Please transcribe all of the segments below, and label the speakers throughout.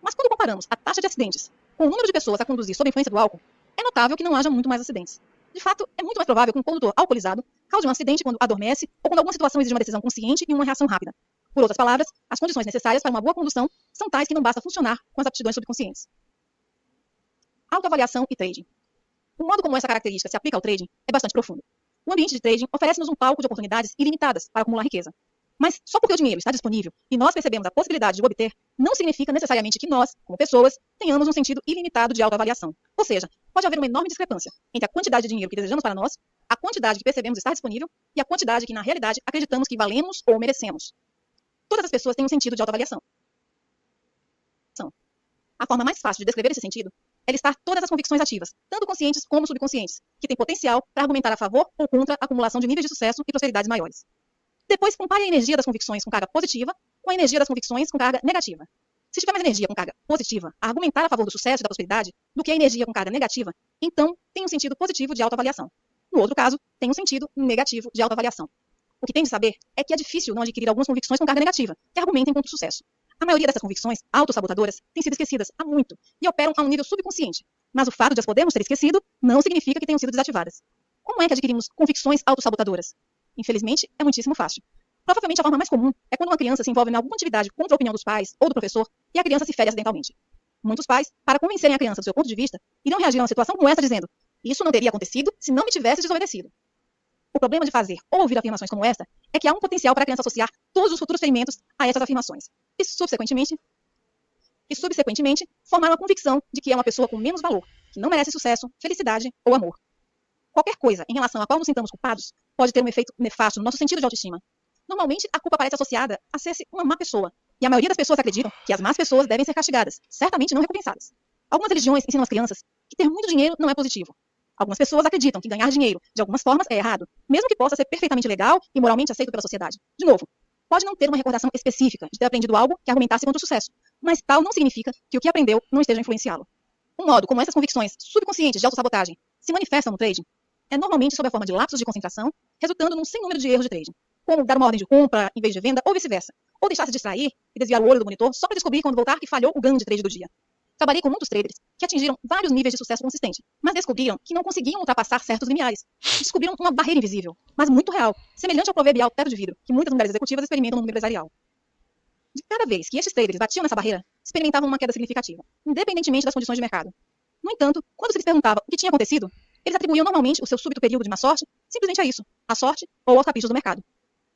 Speaker 1: Mas quando comparamos a taxa de acidentes com o número de pessoas a conduzir sob a influência do álcool, é notável que não haja muito mais acidentes. De fato, é muito mais provável que um condutor alcoolizado cause um acidente quando adormece ou quando alguma situação exige uma decisão consciente e uma reação rápida. Por outras palavras, as condições necessárias para uma boa condução são tais que não basta funcionar com as aptidões subconscientes. Autoavaliação e trading. O modo como essa característica se aplica ao trading é bastante profundo. O ambiente de trading oferece-nos um palco de oportunidades ilimitadas para acumular riqueza. Mas só porque o dinheiro está disponível e nós percebemos a possibilidade de o obter, não significa necessariamente que nós, como pessoas, tenhamos um sentido ilimitado de autoavaliação. Ou seja, pode haver uma enorme discrepância entre a quantidade de dinheiro que desejamos para nós, a quantidade que percebemos estar disponível e a quantidade que, na realidade, acreditamos que valemos ou merecemos. Todas as pessoas têm um sentido de autoavaliação. A forma mais fácil de descrever esse sentido é listar todas as convicções ativas, tanto conscientes como subconscientes, que têm potencial para argumentar a favor ou contra a acumulação de níveis de sucesso e prosperidades maiores. Depois, compare a energia das convicções com carga positiva com a energia das convicções com carga negativa. Se tiver mais energia com carga positiva a argumentar a favor do sucesso e da prosperidade do que a energia com carga negativa, então tem um sentido positivo de autoavaliação. No outro caso, tem um sentido negativo de autoavaliação. O que tem de saber é que é difícil não adquirir algumas convicções com carga negativa, que argumentem contra o sucesso. A maioria dessas convicções autossabotadoras têm sido esquecidas há muito e operam a um nível subconsciente. Mas o fato de as podermos ter esquecido não significa que tenham sido desativadas. Como é que adquirimos convicções autossabotadoras? Infelizmente, é muitíssimo fácil. Provavelmente a forma mais comum é quando uma criança se envolve em alguma atividade contra a opinião dos pais ou do professor e a criança se fere acidentalmente. Muitos pais, para convencerem a criança do seu ponto de vista, irão reagir a uma situação como essa dizendo: isso não teria acontecido se não me tivesse desobedecido. O problema de fazer ou ouvir afirmações como esta é que há um potencial para a criança associar todos os futuros ferimentos a essas afirmações e subsequentemente formar uma convicção de que é uma pessoa com menos valor, que não merece sucesso, felicidade ou amor. Qualquer coisa em relação à qual nos sintamos culpados pode ter um efeito nefasto no nosso sentido de autoestima. Normalmente, a culpa parece associada a ser-se uma má pessoa, e a maioria das pessoas acreditam que as más pessoas devem ser castigadas, certamente não recompensadas. Algumas religiões ensinam às crianças que ter muito dinheiro não é positivo. Algumas pessoas acreditam que ganhar dinheiro, de algumas formas, é errado, mesmo que possa ser perfeitamente legal e moralmente aceito pela sociedade. De novo, pode não ter uma recordação específica de ter aprendido algo que argumentasse contra o sucesso, mas tal não significa que o que aprendeu não esteja a influenciá-lo. Um modo como essas convicções subconscientes de autossabotagem se manifestam no trading é normalmente sob a forma de lapsos de concentração, resultando num sem número de erros de trading, como dar uma ordem de compra em vez de venda ou vice-versa, ou deixar-se distrair e desviar o olho do monitor só para descobrir quando voltar que falhou o ganho de trade do dia. Trabalhei com muitos traders que atingiram vários níveis de sucesso consistente, mas descobriram que não conseguiam ultrapassar certos limiares. Descobriram uma barreira invisível, mas muito real, semelhante ao proverbial teto de vidro que muitas mulheres executivas experimentam no mundo empresarial. De cada vez que estes traders batiam nessa barreira, experimentavam uma queda significativa, independentemente das condições de mercado. No entanto, quando se lhes perguntava o que tinha acontecido, eles atribuíam normalmente o seu súbito período de má sorte simplesmente a isso, à sorte ou aos caprichos do mercado.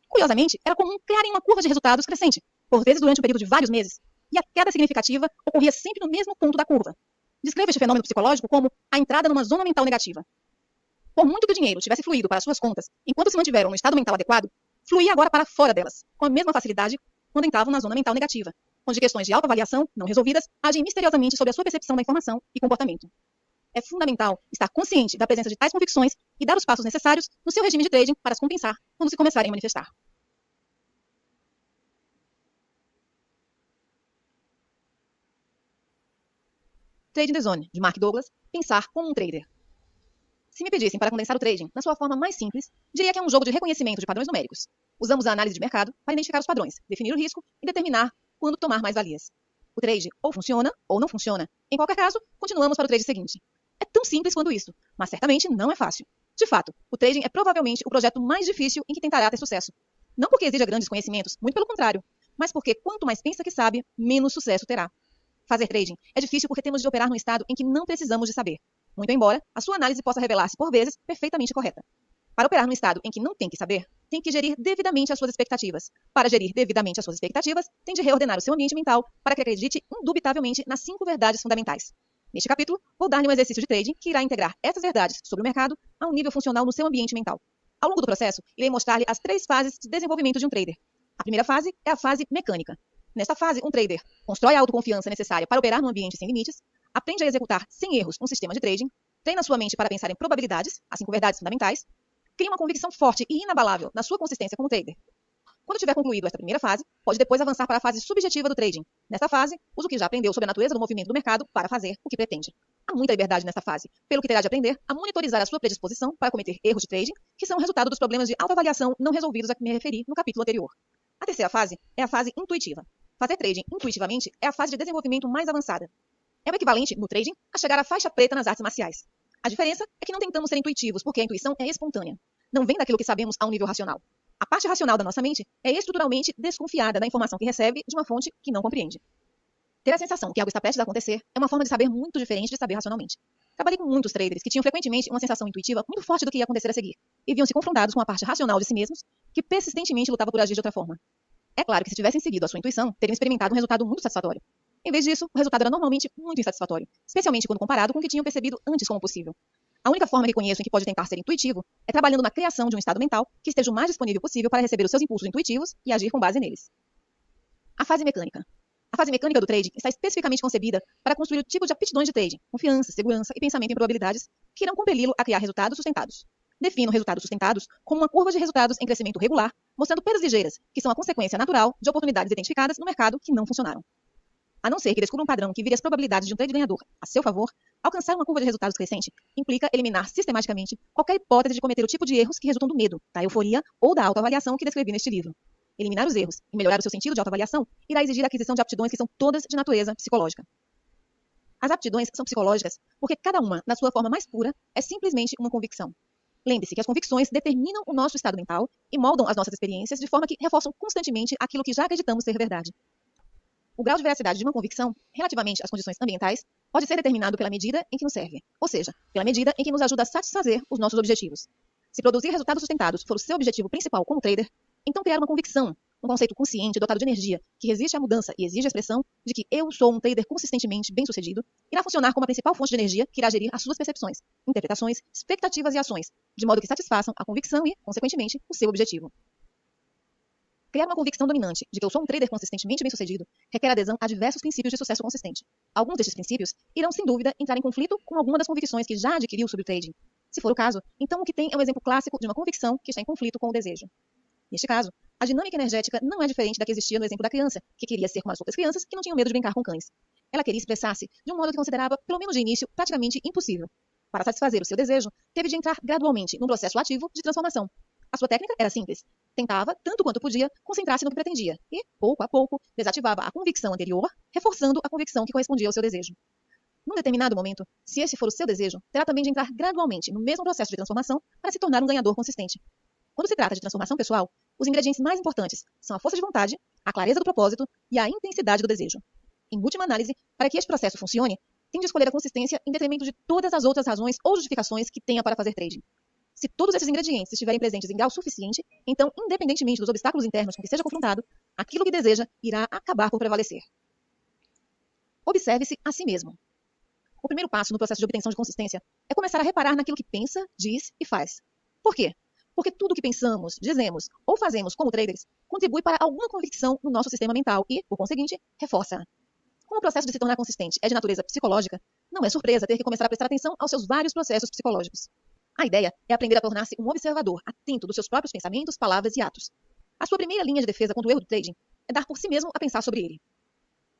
Speaker 1: Curiosamente, era comum criarem uma curva de resultados crescente, por vezes durante um período de vários meses, e a queda significativa ocorria sempre no mesmo ponto da curva. Descreva este fenômeno psicológico como a entrada numa zona mental negativa. Por muito que o dinheiro tivesse fluído para suas contas enquanto se mantiveram no estado mental adequado, fluía agora para fora delas, com a mesma facilidade quando entravam na zona mental negativa, onde questões de autoavaliação não resolvidas agem misteriosamente sobre a sua percepção da informação e comportamento. É fundamental estar consciente da presença de tais convicções e dar os passos necessários no seu regime de trading para as compensar quando se começarem a manifestar. Trading the Zone, de Mark Douglas, pensar como um trader. Se me pedissem para condensar o trading na sua forma mais simples, diria que é um jogo de reconhecimento de padrões numéricos. Usamos a análise de mercado para identificar os padrões, definir o risco e determinar quando tomar mais valias. O trade ou funciona ou não funciona. Em qualquer caso, continuamos para o trade seguinte. É tão simples quanto isso, mas certamente não é fácil. De fato, o trading é provavelmente o projeto mais difícil em que tentará ter sucesso. Não porque exija grandes conhecimentos, muito pelo contrário, mas porque quanto mais pensa que sabe, menos sucesso terá. Fazer trading é difícil porque temos de operar num estado em que não precisamos de saber, muito embora a sua análise possa revelar-se, por vezes, perfeitamente correta. Para operar num estado em que não tem que saber, tem que gerir devidamente as suas expectativas. Para gerir devidamente as suas expectativas, tem de reordenar o seu ambiente mental para que acredite indubitavelmente nas 5 verdades fundamentais. Neste capítulo, vou dar-lhe um exercício de trading que irá integrar essas verdades sobre o mercado a um nível funcional no seu ambiente mental. Ao longo do processo, irei mostrar-lhe as 3 fases de desenvolvimento de um trader. A primeira fase é a fase mecânica. Nesta fase, um trader constrói a autoconfiança necessária para operar num ambiente sem limites, aprende a executar sem erros um sistema de trading, treina sua mente para pensar em probabilidades, as 5 verdades fundamentais, cria uma convicção forte e inabalável na sua consistência como trader. Quando tiver concluído esta primeira fase, pode depois avançar para a fase subjetiva do trading. Nesta fase, usa o que já aprendeu sobre a natureza do movimento do mercado para fazer o que pretende. Há muita liberdade nesta fase, pelo que terá de aprender a monitorizar a sua predisposição para cometer erros de trading, que são resultado dos problemas de autoavaliação não resolvidos a que me referi no capítulo anterior. A terceira fase é a fase intuitiva. Fazer trading intuitivamente é a fase de desenvolvimento mais avançada. É o equivalente, no trading, a chegar à faixa preta nas artes marciais. A diferença é que não tentamos ser intuitivos, porque a intuição é espontânea. Não vem daquilo que sabemos a um nível racional. A parte racional da nossa mente é estruturalmente desconfiada da informação que recebe de uma fonte que não compreende. Ter a sensação que algo está prestes a acontecer é uma forma de saber muito diferente de saber racionalmente. Trabalhei com muitos traders que tinham frequentemente uma sensação intuitiva muito forte do que ia acontecer a seguir, e viam-se confrontados com a parte racional de si mesmos, que persistentemente lutava por agir de outra forma. É claro que se tivessem seguido a sua intuição, teriam experimentado um resultado muito satisfatório. Em vez disso, o resultado era normalmente muito insatisfatório, especialmente quando comparado com o que tinham percebido antes como possível. A única forma que conheço em que pode tentar ser intuitivo é trabalhando na criação de um estado mental que esteja o mais disponível possível para receber os seus impulsos intuitivos e agir com base neles. A fase mecânica. A fase mecânica do trading está especificamente concebida para construir o tipo de aptidões de trading, confiança, segurança e pensamento em probabilidades que irão compeli-lo a criar resultados sustentados. Defino resultados sustentados como uma curva de resultados em crescimento regular, mostrando perdas ligeiras, que são a consequência natural de oportunidades identificadas no mercado que não funcionaram. A não ser que descubra um padrão que vire as probabilidades de um trade ganhador a seu favor, alcançar uma curva de resultados crescente implica eliminar sistematicamente qualquer hipótese de cometer o tipo de erros que resultam do medo, da euforia ou da autoavaliação que descrevi neste livro. Eliminar os erros e melhorar o seu sentido de autoavaliação irá exigir a aquisição de aptidões que são todas de natureza psicológica. As aptidões são psicológicas porque cada uma, na sua forma mais pura, é simplesmente uma convicção. Lembre-se que as convicções determinam o nosso estado mental e moldam as nossas experiências de forma que reforçam constantemente aquilo que já acreditamos ser verdade. O grau de veracidade de uma convicção, relativamente às condições ambientais, pode ser determinado pela medida em que nos serve, ou seja, pela medida em que nos ajuda a satisfazer os nossos objetivos. Se produzir resultados sustentados for o seu objetivo principal como trader, então criar uma convicção, um conceito consciente dotado de energia, que resiste à mudança e exige a expressão de que eu sou um trader consistentemente bem-sucedido, irá funcionar como a principal fonte de energia que irá gerir as suas percepções, interpretações, expectativas e ações, de modo que satisfaçam a convicção e, consequentemente, o seu objetivo. Criar uma convicção dominante de que eu sou um trader consistentemente bem-sucedido requer adesão a diversos princípios de sucesso consistente. Alguns destes princípios irão, sem dúvida, entrar em conflito com alguma das convicções que já adquiriu sobre o trading. Se for o caso, então o que tem é um exemplo clássico de uma convicção que está em conflito com o desejo. Neste caso, a dinâmica energética não é diferente da que existia no exemplo da criança, que queria ser como as outras crianças que não tinham medo de brincar com cães. Ela queria expressar-se de um modo que considerava, pelo menos de início, praticamente impossível. Para satisfazer o seu desejo, teve de entrar gradualmente num processo ativo de transformação. A sua técnica era simples. Tentava, tanto quanto podia, concentrar-se no que pretendia e, pouco a pouco, desativava a convicção anterior, reforçando a convicção que correspondia ao seu desejo. Num determinado momento, se esse for o seu desejo, terá também de entrar gradualmente no mesmo processo de transformação para se tornar um ganhador consistente. Quando se trata de transformação pessoal, os ingredientes mais importantes são a força de vontade, a clareza do propósito e a intensidade do desejo. Em última análise, para que este processo funcione, tem de escolher a consistência em detrimento de todas as outras razões ou justificações que tenha para fazer trading. Se todos esses ingredientes estiverem presentes em grau suficiente, então, independentemente dos obstáculos internos com que seja confrontado, aquilo que deseja irá acabar por prevalecer. Observe-se a si mesmo. O primeiro passo no processo de obtenção de consistência é começar a reparar naquilo que pensa, diz e faz. Por quê? Porque tudo o que pensamos, dizemos ou fazemos como traders contribui para alguma convicção no nosso sistema mental e, por conseguinte, reforça-a. Como o processo de se tornar consistente é de natureza psicológica, não é surpresa ter que começar a prestar atenção aos seus vários processos psicológicos. A ideia é aprender a tornar-se um observador atento dos seus próprios pensamentos, palavras e atos. A sua primeira linha de defesa contra o erro do trading é dar por si mesmo a pensar sobre ele.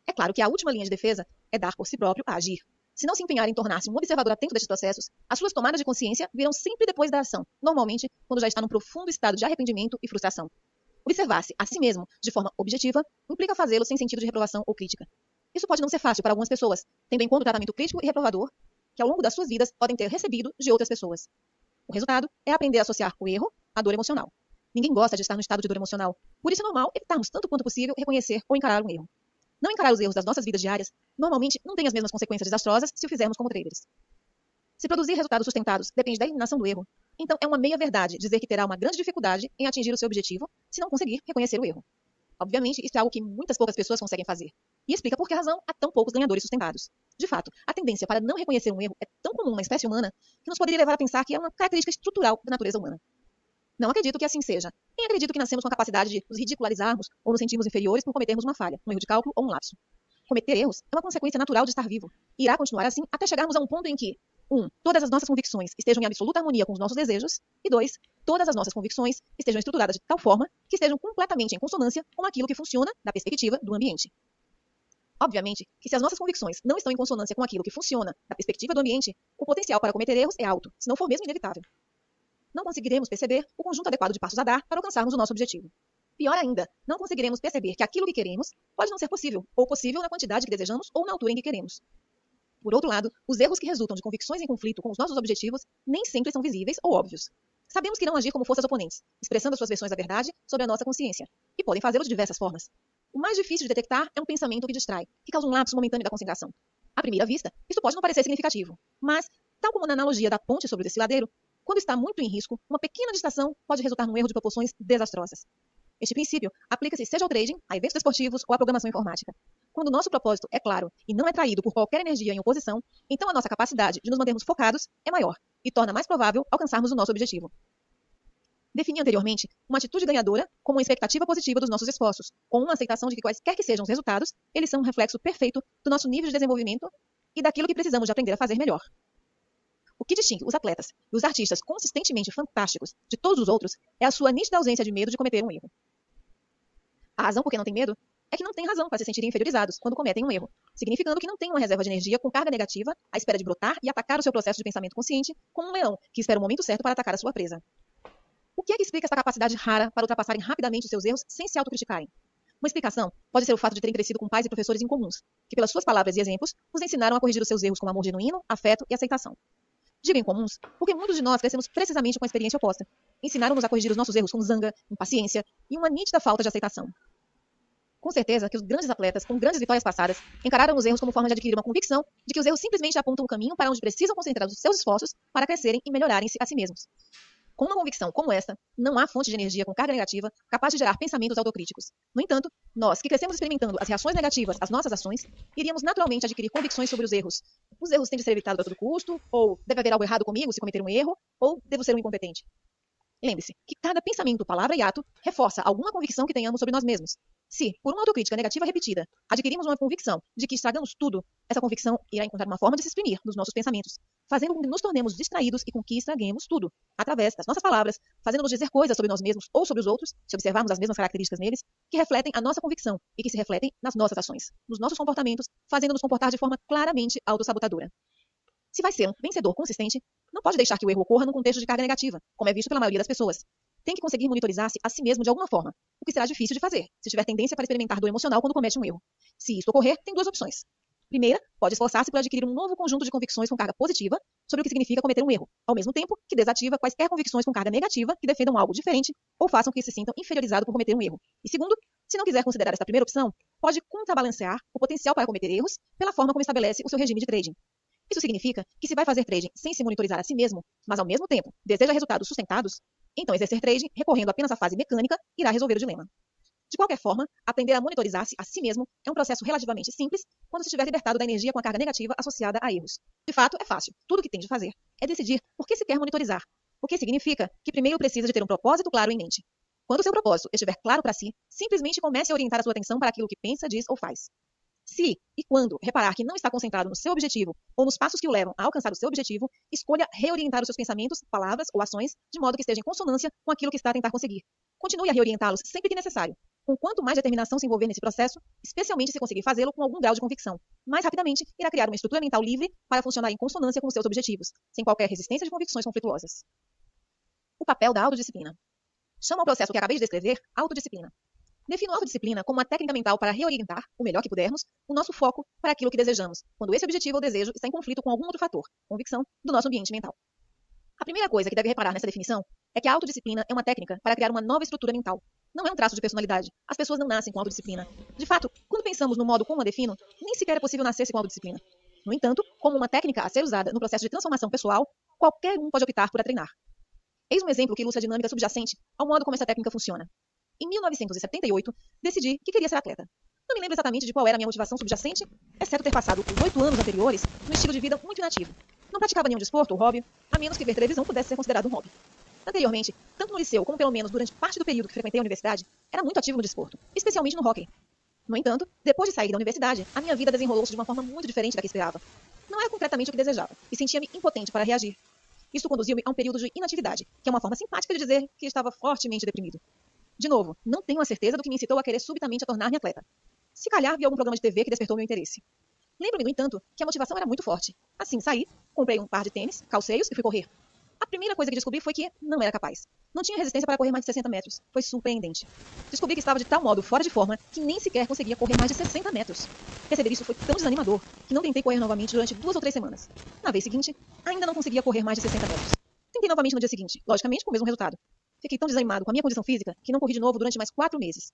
Speaker 1: É claro que a última linha de defesa é dar por si próprio a agir. Se não se empenhar em tornar-se um observador atento destes processos, as suas tomadas de consciência virão sempre depois da ação, normalmente quando já está num profundo estado de arrependimento e frustração. Observar-se a si mesmo de forma objetiva implica fazê-lo sem sentido de reprovação ou crítica. Isso pode não ser fácil para algumas pessoas, tendo em conta o tratamento crítico e reprovador que ao longo das suas vidas podem ter recebido de outras pessoas. O resultado é aprender a associar o erro à dor emocional. Ninguém gosta de estar no estado de dor emocional, por isso é normal evitarmos tanto quanto possível reconhecer ou encarar um erro. Não encarar os erros das nossas vidas diárias normalmente não tem as mesmas consequências desastrosas se o fizermos como traders. Se produzir resultados sustentados depende da eliminação do erro, então é uma meia-verdade dizer que terá uma grande dificuldade em atingir o seu objetivo se não conseguir reconhecer o erro. Obviamente, isso é algo que muitas poucas pessoas conseguem fazer, e explica por que razão há tão poucos ganhadores sustentados. De fato, a tendência para não reconhecer um erro é tão comum na espécie humana que nos poderia levar a pensar que é uma característica estrutural da natureza humana. Não acredito que assim seja. Nem acredito que nascemos com a capacidade de nos ridicularizarmos ou nos sentirmos inferiores por cometermos uma falha, um erro de cálculo ou um lapso. Cometer erros é uma consequência natural de estar vivo, e irá continuar assim até chegarmos a um ponto em que 1. Todas as nossas convicções estejam em absoluta harmonia com os nossos desejos, e 2. Todas as nossas convicções estejam estruturadas de tal forma que estejam completamente em consonância com aquilo que funciona da perspectiva do ambiente. Obviamente que se as nossas convicções não estão em consonância com aquilo que funciona da perspectiva do ambiente, o potencial para cometer erros é alto, se não for mesmo inevitável. Não conseguiremos perceber o conjunto adequado de passos a dar para alcançarmos o nosso objetivo. Pior ainda, não conseguiremos perceber que aquilo que queremos pode não ser possível, ou possível na quantidade que desejamos ou na altura em que queremos. Por outro lado, os erros que resultam de convicções em conflito com os nossos objetivos nem sempre são visíveis ou óbvios. Sabemos que irão agir como forças oponentes, expressando as suas versões da verdade sobre a nossa consciência, e podem fazê-lo de diversas formas. O mais difícil de detectar é um pensamento que distrai, que causa um lapso momentâneo da concentração. À primeira vista, isso pode não parecer significativo, mas, tal como na analogia da ponte sobre o desfiladeiro, quando está muito em risco, uma pequena distração pode resultar num erro de proporções desastrosas. Este princípio aplica-se seja ao trading, a eventos desportivos ou à programação informática. Quando o nosso propósito é claro e não é traído por qualquer energia em oposição, então a nossa capacidade de nos mantermos focados é maior e torna mais provável alcançarmos o nosso objetivo. Defini anteriormente uma atitude ganhadora como uma expectativa positiva dos nossos esforços, com uma aceitação de que quaisquer que sejam os resultados, eles são um reflexo perfeito do nosso nível de desenvolvimento e daquilo que precisamos de aprender a fazer melhor. O que distingue os atletas e os artistas consistentemente fantásticos de todos os outros é a sua nítida ausência de medo de cometer um erro. A razão por que não tem medo é que não tem razão para se sentirem inferiorizados quando cometem um erro, significando que não tem uma reserva de energia com carga negativa à espera de brotar e atacar o seu processo de pensamento consciente como um leão que espera o momento certo para atacar a sua presa. O que é que explica essa capacidade rara para ultrapassarem rapidamente os seus erros sem se autocriticarem? Uma explicação pode ser o fato de terem crescido com pais e professores incomuns, que pelas suas palavras e exemplos os ensinaram a corrigir os seus erros com amor genuíno, afeto e aceitação. Digo incomuns porque muitos de nós crescemos precisamente com a experiência oposta. Ensinaram-nos a corrigir os nossos erros com zanga, impaciência e uma nítida falta de aceitação. Com certeza que os grandes atletas, com grandes vitórias passadas, encararam os erros como forma de adquirir uma convicção de que os erros simplesmente apontam o caminho para onde precisam concentrar os seus esforços para crescerem e melhorarem-se a si mesmos. Com uma convicção como esta, não há fonte de energia com carga negativa capaz de gerar pensamentos autocríticos. No entanto, nós, que crescemos experimentando as reações negativas às nossas ações, iríamos naturalmente adquirir convicções sobre os erros. Os erros têm de ser evitados a todo custo, ou deve haver algo errado comigo se cometer um erro, ou devo ser um incompetente. Lembre-se que cada pensamento, palavra e ato reforça alguma convicção que tenhamos sobre nós mesmos. Se, por uma autocrítica negativa repetida, adquirimos uma convicção de que estragamos tudo, essa convicção irá encontrar uma forma de se exprimir nos nossos pensamentos, fazendo com que nos tornemos distraídos e com que estraguemos tudo, através das nossas palavras, fazendo-nos dizer coisas sobre nós mesmos ou sobre os outros, se observarmos as mesmas características neles, que refletem a nossa convicção e que se refletem nas nossas ações, nos nossos comportamentos, fazendo-nos comportar de forma claramente autossabotadora. Se vai ser um vencedor consistente, não pode deixar que o erro ocorra num contexto de carga negativa, como é visto pela maioria das pessoas. Tem que conseguir monitorizar-se a si mesmo de alguma forma, o que será difícil de fazer, se tiver tendência para experimentar dor emocional quando comete um erro. Se isto ocorrer, tem duas opções. Primeira, pode esforçar-se por adquirir um novo conjunto de convicções com carga positiva sobre o que significa cometer um erro, ao mesmo tempo que desativa quaisquer convicções com carga negativa que defendam algo diferente ou façam que se sintam inferiorizados por cometer um erro. E segundo, se não quiser considerar esta primeira opção, pode contrabalancear o potencial para cometer erros pela forma como estabelece o seu regime de trading. Isso significa que se vai fazer trading sem se monitorizar a si mesmo, mas ao mesmo tempo deseja resultados sustentados, então exercer trading recorrendo apenas à fase mecânica irá resolver o dilema. De qualquer forma, aprender a monitorizar-se a si mesmo é um processo relativamente simples quando se estiver libertado da energia com a carga negativa associada a erros. De fato, é fácil. Tudo o que tem de fazer é decidir por que se quer monitorizar, o que significa que primeiro precisa de ter um propósito claro em mente. Quando o seu propósito estiver claro para si, simplesmente comece a orientar a sua atenção para aquilo que pensa, diz ou faz. Se e quando reparar que não está concentrado no seu objetivo ou nos passos que o levam a alcançar o seu objetivo, escolha reorientar os seus pensamentos, palavras ou ações de modo que esteja em consonância com aquilo que está a tentar conseguir. Continue a reorientá-los sempre que necessário. Com quanto mais determinação se envolver nesse processo, especialmente se conseguir fazê-lo com algum grau de convicção, mais rapidamente irá criar uma estrutura mental livre para funcionar em consonância com os seus objetivos, sem qualquer resistência de convicções conflituosas. O papel da autodisciplina. Chama o processo que acabei de descrever autodisciplina. Defino a autodisciplina como uma técnica mental para reorientar, o melhor que pudermos, o nosso foco para aquilo que desejamos, quando esse objetivo ou desejo está em conflito com algum outro fator, convicção, do nosso ambiente mental. A primeira coisa que deve reparar nessa definição é que a autodisciplina é uma técnica para criar uma nova estrutura mental. Não é um traço de personalidade. As pessoas não nascem com autodisciplina. De fato, quando pensamos no modo como a defino, nem sequer é possível nascer com autodisciplina. No entanto, como uma técnica a ser usada no processo de transformação pessoal, qualquer um pode optar por a treinar. Eis um exemplo que ilustra a dinâmica subjacente ao modo como essa técnica funciona. Em 1978, decidi que queria ser atleta. Não me lembro exatamente de qual era a minha motivação subjacente, exceto ter passado os 8 anos anteriores num estilo de vida muito inativo. Não praticava nenhum desporto ou hobby, a menos que ver televisão pudesse ser considerado um hobby. Anteriormente, tanto no liceu como pelo menos durante parte do período que frequentei a universidade, era muito ativo no desporto, especialmente no hóquei. No entanto, depois de sair da universidade, a minha vida desenrolou-se de uma forma muito diferente da que esperava. Não era concretamente o que desejava, e sentia-me impotente para reagir. Isso conduziu-me a um período de inatividade, que é uma forma simpática de dizer que estava fortemente deprimido. De novo, não tenho a certeza do que me incitou a querer subitamente a tornar-me atleta. Se calhar vi algum programa de TV que despertou meu interesse. Lembro-me, no entanto, que a motivação era muito forte. Assim, saí, comprei um par de tênis, calceios e fui correr. A primeira coisa que descobri foi que não era capaz. Não tinha resistência para correr mais de 60 metros. Foi surpreendente. Descobri que estava de tal modo fora de forma que nem sequer conseguia correr mais de 60 metros. Perceber isso foi tão desanimador que não tentei correr novamente durante 2 ou 3 semanas. Na vez seguinte, ainda não conseguia correr mais de 60 metros. Tentei novamente no dia seguinte, logicamente com o mesmo resultado. Fiquei tão desanimado com a minha condição física que não corri de novo durante mais 4 meses.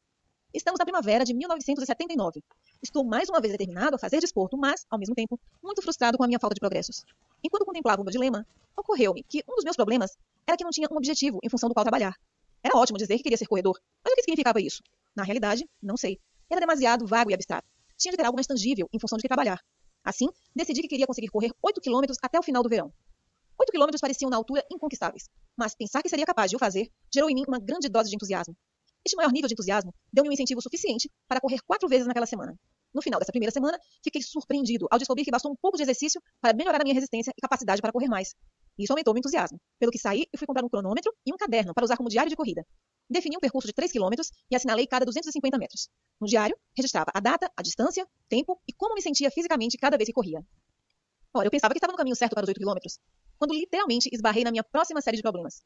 Speaker 1: Estamos na primavera de 1979. Estou mais uma vez determinado a fazer desporto, mas, ao mesmo tempo, muito frustrado com a minha falta de progressos. Enquanto contemplava o meu dilema, ocorreu-me que um dos meus problemas era que não tinha um objetivo em função do qual trabalhar. Era ótimo dizer que queria ser corredor, mas o que significava isso? Na realidade, não sei. Era demasiado vago e abstrato. Tinha de ter algo mais tangível em função de que trabalhar. Assim, decidi que queria conseguir correr 8 quilômetros até o final do verão. 8 quilômetros pareciam na altura inconquistáveis, mas pensar que seria capaz de o fazer gerou em mim uma grande dose de entusiasmo. Este maior nível de entusiasmo deu-me um incentivo suficiente para correr 4 vezes naquela semana. No final dessa primeira semana, fiquei surpreendido ao descobrir que bastou um pouco de exercício para melhorar a minha resistência e capacidade para correr mais. Isso aumentou meu entusiasmo, pelo que saí e fui comprar um cronômetro e um caderno para usar como diário de corrida. Defini um percurso de 3 quilômetros e assinalei cada 250 metros. No diário, registrava a data, a distância, tempo e como me sentia fisicamente cada vez que corria. Ora, eu pensava que estava no caminho certo para os 8 quilômetros, quando literalmente esbarrei na minha próxima série de problemas.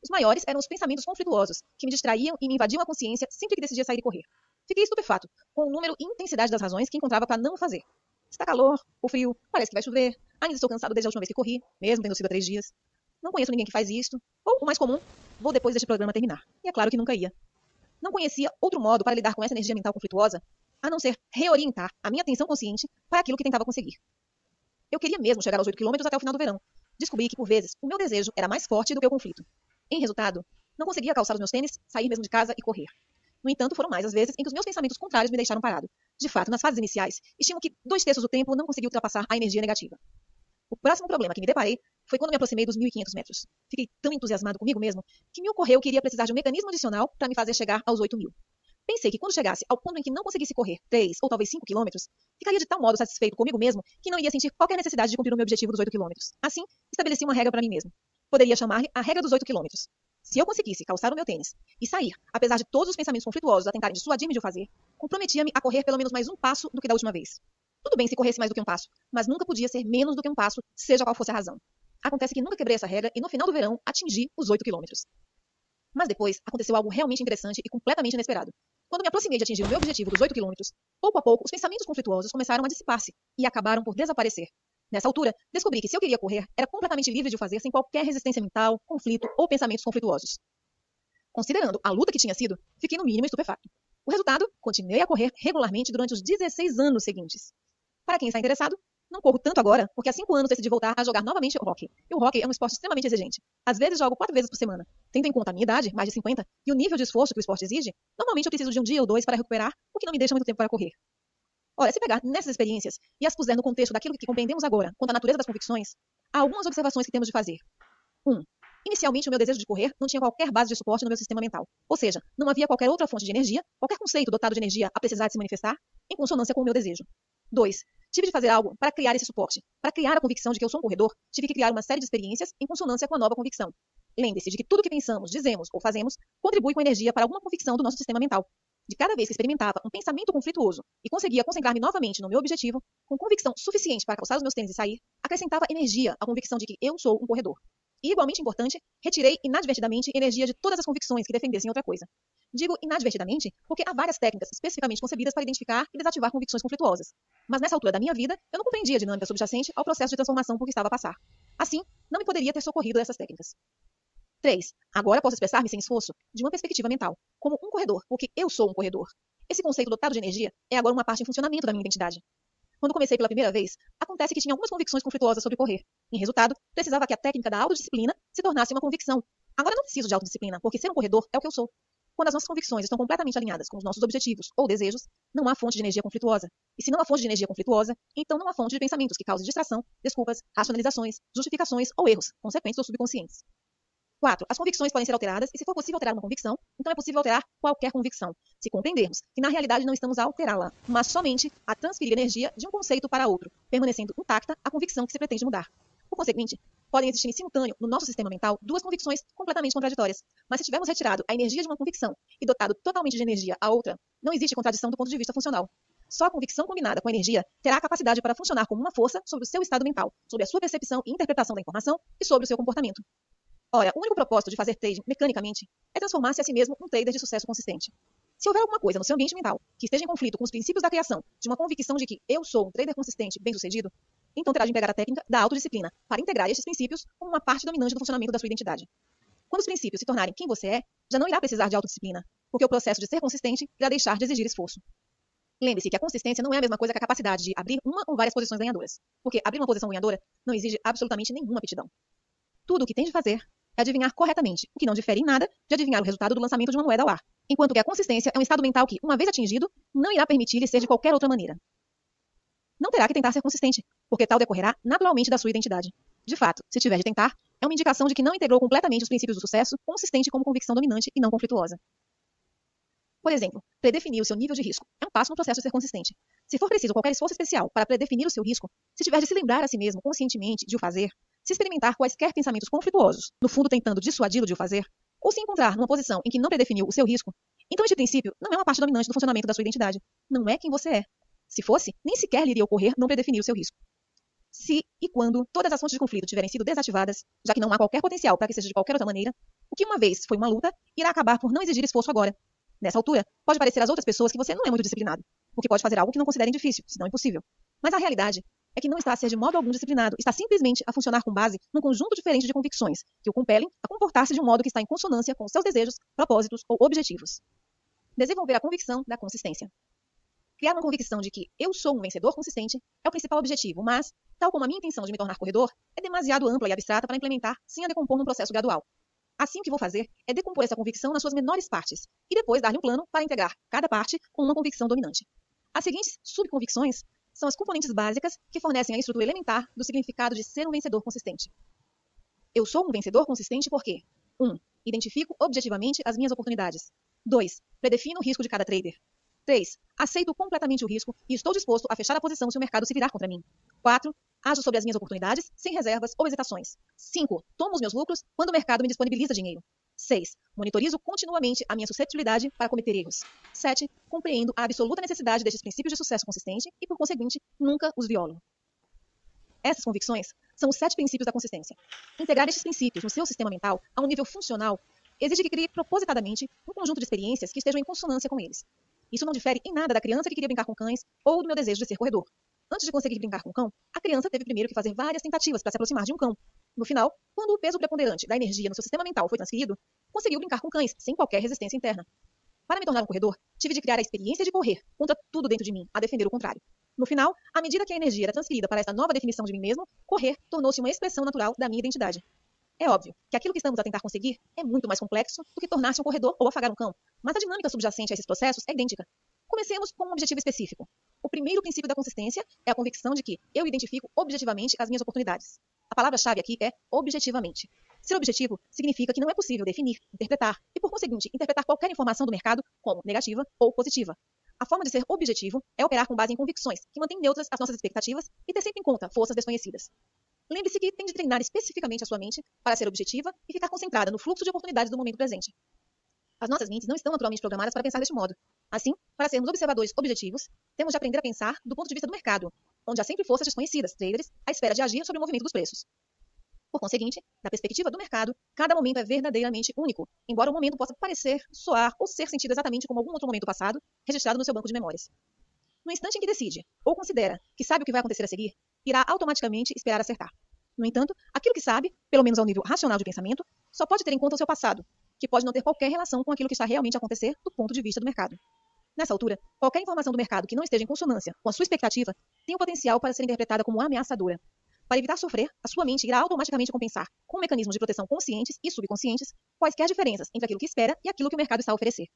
Speaker 1: Os maiores eram os pensamentos conflituosos, que me distraíam e me invadiam a consciência sempre que decidia sair e correr. Fiquei estupefato com o número e intensidade das razões que encontrava para não o fazer. Está calor, ou frio, parece que vai chover, ainda estou cansado desde a última vez que corri, mesmo tendo sido há 3 dias. Não conheço ninguém que faz isto, ou, o mais comum, vou depois deste programa terminar. E é claro que nunca ia. Não conhecia outro modo para lidar com essa energia mental conflituosa, a não ser reorientar a minha atenção consciente para aquilo que tentava conseguir. Eu queria mesmo chegar aos 8 quilômetros até o final do verão. Descobri que, por vezes, o meu desejo era mais forte do que o conflito. Em resultado, não conseguia calçar os meus tênis, sair mesmo de casa e correr. No entanto, foram mais as vezes em que os meus pensamentos contrários me deixaram parado. De fato, nas fases iniciais, estimo que 2/3 do tempo não consegui ultrapassar a energia negativa. O próximo problema que me deparei foi quando me aproximei dos 1.500 metros. Fiquei tão entusiasmado comigo mesmo que me ocorreu que iria precisar de um mecanismo adicional para me fazer chegar aos 8.000. Pensei que quando chegasse ao ponto em que não conseguisse correr 3 ou talvez 5 quilômetros, ficaria de tal modo satisfeito comigo mesmo que não iria sentir qualquer necessidade de cumprir o meu objetivo dos 8 quilômetros. Assim, estabeleci uma regra para mim mesmo. Poderia chamar-lhe a regra dos 8 quilômetros. Se eu conseguisse calçar o meu tênis e sair, apesar de todos os pensamentos conflituosos a tentarem dissuadir-me de o fazer, comprometia-me a correr pelo menos mais um passo do que da última vez. Tudo bem se corresse mais do que um passo, mas nunca podia ser menos do que um passo, seja qual fosse a razão. Acontece que nunca quebrei essa regra e no final do verão atingi os 8 quilômetros. Mas depois aconteceu algo realmente interessante e completamente inesperado. Quando me aproximei de atingir o meu objetivo dos 8 quilômetros, pouco a pouco os pensamentos conflituosos começaram a dissipar-se e acabaram por desaparecer. Nessa altura, descobri que se eu queria correr, era completamente livre de o fazer sem qualquer resistência mental, conflito ou pensamentos conflituosos. Considerando a luta que tinha sido, fiquei no mínimo estupefato. O resultado, continuei a correr regularmente durante os 16 anos seguintes. Para quem está interessado, não corro tanto agora, porque há 5 anos decidi voltar a jogar novamente hóquei. E o hóquei é um esporte extremamente exigente. Às vezes jogo 4 vezes por semana. Tendo em conta a minha idade, mais de 50, e o nível de esforço que o esporte exige, normalmente eu preciso de um dia ou 2 para recuperar, o que não me deixa muito tempo para correr. Ora, se pegar nessas experiências e as puser no contexto daquilo que compreendemos agora, quanto à natureza das convicções, há algumas observações que temos de fazer. 1. Inicialmente, o meu desejo de correr não tinha qualquer base de suporte no meu sistema mental. Ou seja, não havia qualquer outra fonte de energia, qualquer conceito dotado de energia a precisar de se manifestar, em consonância com o meu desejo. 2. Tive de fazer algo para criar esse suporte. Para criar a convicção de que eu sou um corredor, tive que criar uma série de experiências em consonância com a nova convicção. Lembre-se de que tudo que pensamos, dizemos ou fazemos contribui com energia para alguma convicção do nosso sistema mental. De cada vez que experimentava um pensamento conflituoso e conseguia concentrar-me novamente no meu objetivo, com convicção suficiente para calçar os meus tênis e sair, acrescentava energia à convicção de que eu sou um corredor. E, igualmente importante, retirei inadvertidamente energia de todas as convicções que defendessem outra coisa. Digo inadvertidamente porque há várias técnicas especificamente concebidas para identificar e desativar convicções conflituosas. Mas nessa altura da minha vida, eu não compreendia a dinâmica subjacente ao processo de transformação por que estava a passar. Assim, não me poderia ter socorrido dessas técnicas. 3. Agora posso expressar-me sem esforço, de uma perspectiva mental, como um corredor, porque eu sou um corredor. Esse conceito dotado de energia é agora uma parte em funcionamento da minha identidade. Quando comecei pela primeira vez, acontece que tinha algumas convicções conflituosas sobre correr. Em resultado, precisava que a técnica da autodisciplina se tornasse uma convicção. Agora não preciso de autodisciplina, porque ser um corredor é o que eu sou. Quando as nossas convicções estão completamente alinhadas com os nossos objetivos ou desejos, não há fonte de energia conflituosa. E se não há fonte de energia conflituosa, então não há fonte de pensamentos que causem distração, desculpas, racionalizações, justificações ou erros, consequentes ou subconscientes. 4. As convicções podem ser alteradas e se for possível alterar uma convicção, então é possível alterar qualquer convicção, se compreendermos que na realidade não estamos a alterá-la, mas somente a transferir energia de um conceito para outro, permanecendo intacta a convicção que se pretende mudar. Por conseguinte, podem existir em simultâneo no nosso sistema mental duas convicções completamente contraditórias, mas se tivermos retirado a energia de uma convicção e dotado totalmente de energia a outra, não existe contradição do ponto de vista funcional. Só a convicção combinada com a energia terá a capacidade para funcionar como uma força sobre o seu estado mental, sobre a sua percepção e interpretação da informação e sobre o seu comportamento. Ora, o único propósito de fazer trading mecanicamente é transformar-se a si mesmo num trader de sucesso consistente. Se houver alguma coisa no seu ambiente mental que esteja em conflito com os princípios da criação de uma convicção de que eu sou um trader consistente bem-sucedido, então terá de empregar a técnica da autodisciplina para integrar estes princípios como uma parte dominante do funcionamento da sua identidade. Quando os princípios se tornarem quem você é, já não irá precisar de autodisciplina, porque o processo de ser consistente irá deixar de exigir esforço. Lembre-se que a consistência não é a mesma coisa que a capacidade de abrir uma ou várias posições ganhadoras, porque abrir uma posição ganhadora não exige absolutamente nenhuma aptidão. Tudo o que tem de fazer é adivinhar corretamente, o que não difere em nada de adivinhar o resultado do lançamento de uma moeda ao ar, enquanto que a consistência é um estado mental que, uma vez atingido, não irá permitir-lhe ser de qualquer outra maneira. Não terá que tentar ser consistente, porque tal decorrerá naturalmente da sua identidade. De fato, se tiver de tentar, é uma indicação de que não integrou completamente os princípios do sucesso, consistente como convicção dominante e não conflituosa. Por exemplo, predefinir o seu nível de risco é um passo no processo de ser consistente. Se for preciso qualquer esforço especial para predefinir o seu risco, se tiver de se lembrar a si mesmo conscientemente de o fazer, se experimentar quaisquer pensamentos conflituosos, no fundo tentando dissuadi-lo de o fazer, ou se encontrar numa posição em que não predefiniu o seu risco, então este princípio não é uma parte dominante do funcionamento da sua identidade. Não é quem você é. Se fosse, nem sequer lhe iria ocorrer não predefinir o seu risco. Se e quando todas as fontes de conflito tiverem sido desativadas, já que não há qualquer potencial para que seja de qualquer outra maneira, o que uma vez foi uma luta irá acabar por não exigir esforço agora. Nessa altura, pode parecer às outras pessoas que você não é muito disciplinado, o que pode fazer algo que não considerem difícil, se não impossível. Mas a realidade é que não está a ser de modo algum disciplinado, está simplesmente a funcionar com base num conjunto diferente de convicções, que o compelem a comportar-se de um modo que está em consonância com seus desejos, propósitos ou objetivos. Desenvolver a convicção da consistência. Criar uma convicção de que eu sou um vencedor consistente é o principal objetivo, mas, tal como a minha intenção de me tornar corredor, é demasiado ampla e abstrata para implementar sem a decompor num processo gradual. Assim, o que vou fazer é decompor essa convicção nas suas menores partes e depois dar-lhe um plano para integrar cada parte com uma convicção dominante. As seguintes subconvicções são as componentes básicas que fornecem a estrutura elementar do significado de ser um vencedor consistente. Eu sou um vencedor consistente porque 1. Identifico objetivamente as minhas oportunidades. 2. Predefino o risco de cada trader. 3. Aceito completamente o risco e estou disposto a fechar a posição se o mercado se virar contra mim. 4. Ajo sobre as minhas oportunidades, sem reservas ou hesitações. 5. Tomo os meus lucros quando o mercado me disponibiliza dinheiro. 6. Monitorizo continuamente a minha suscetibilidade para cometer erros. 7. Compreendo a absoluta necessidade destes princípios de sucesso consistente e, por conseguinte, nunca os violo. Essas convicções são os 7 princípios da consistência. Integrar estes princípios no seu sistema mental a um nível funcional exige que crie propositadamente um conjunto de experiências que estejam em consonância com eles. Isso não difere em nada da criança que queria brincar com cães ou do meu desejo de ser corredor. Antes de conseguir brincar com o cão, a criança teve primeiro que fazer várias tentativas para se aproximar de um cão. No final, quando o peso preponderante da energia no seu sistema mental foi transferido, conseguiu brincar com cães sem qualquer resistência interna. Para me tornar um corredor, tive de criar a experiência de correr contra tudo dentro de mim, a defender o contrário. No final, à medida que a energia era transferida para esta nova definição de mim mesmo, correr tornou-se uma expressão natural da minha identidade. É óbvio que aquilo que estamos a tentar conseguir é muito mais complexo do que tornar-se um corredor ou afagar um cão, mas a dinâmica subjacente a esses processos é idêntica. Comecemos com um objetivo específico. O primeiro princípio da consistência é a convicção de que eu identifico objetivamente as minhas oportunidades. A palavra-chave aqui é objetivamente. Ser objetivo significa que não é possível definir, interpretar e, por conseguinte, interpretar qualquer informação do mercado como negativa ou positiva. A forma de ser objetivo é operar com base em convicções que mantêm neutras as nossas expectativas e ter sempre em conta forças desconhecidas. Lembre-se que tem de treinar especificamente a sua mente para ser objetiva e ficar concentrada no fluxo de oportunidades do momento presente. As nossas mentes não estão naturalmente programadas para pensar deste modo. Assim, para sermos observadores objetivos, temos de aprender a pensar do ponto de vista do mercado, onde há sempre forças desconhecidas, traders, à espera de agir sobre o movimento dos preços. Por conseguinte, da perspectiva do mercado, cada momento é verdadeiramente único, embora o momento possa parecer, soar ou ser sentido exatamente como algum outro momento passado, registrado no seu banco de memórias. No instante em que decide, ou considera que sabe o que vai acontecer a seguir, irá automaticamente esperar acertar. No entanto, aquilo que sabe, pelo menos ao nível racional de pensamento, só pode ter em conta o seu passado, que pode não ter qualquer relação com aquilo que está realmente a acontecer do ponto de vista do mercado. Nessa altura, qualquer informação do mercado que não esteja em consonância com a sua expectativa tem o potencial para ser interpretada como ameaçadora. Para evitar sofrer, a sua mente irá automaticamente compensar, com mecanismos de proteção conscientes e subconscientes, quaisquer diferenças entre aquilo que espera e aquilo que o mercado está a oferecer.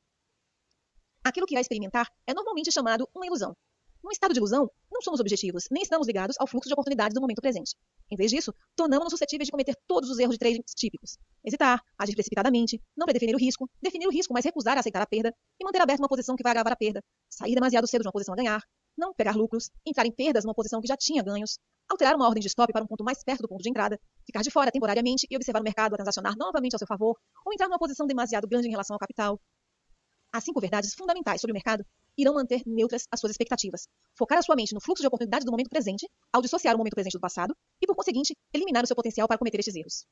Speaker 1: Aquilo que irá experimentar é normalmente chamado uma ilusão. Num estado de ilusão, não somos objetivos, nem estamos ligados ao fluxo de oportunidades do momento presente. Em vez disso, tornamos-nos suscetíveis de cometer todos os erros de trading típicos. Hesitar, agir precipitadamente, não predefinir o risco, definir o risco, mas recusar a aceitar a perda, e manter aberta uma posição que vai agravar a perda, sair demasiado cedo de uma posição a ganhar, não pegar lucros, entrar em perdas numa posição que já tinha ganhos, alterar uma ordem de stop para um ponto mais perto do ponto de entrada, ficar de fora temporariamente e observar o mercado a transacionar novamente ao seu favor, ou entrar numa posição demasiado grande em relação ao capital. As 5 verdades fundamentais sobre o mercado irão manter neutras as suas expectativas, focar a sua mente no fluxo de oportunidades do momento presente, ao dissociar o momento presente do passado, e, por conseguinte, eliminar o seu potencial para cometer estes erros.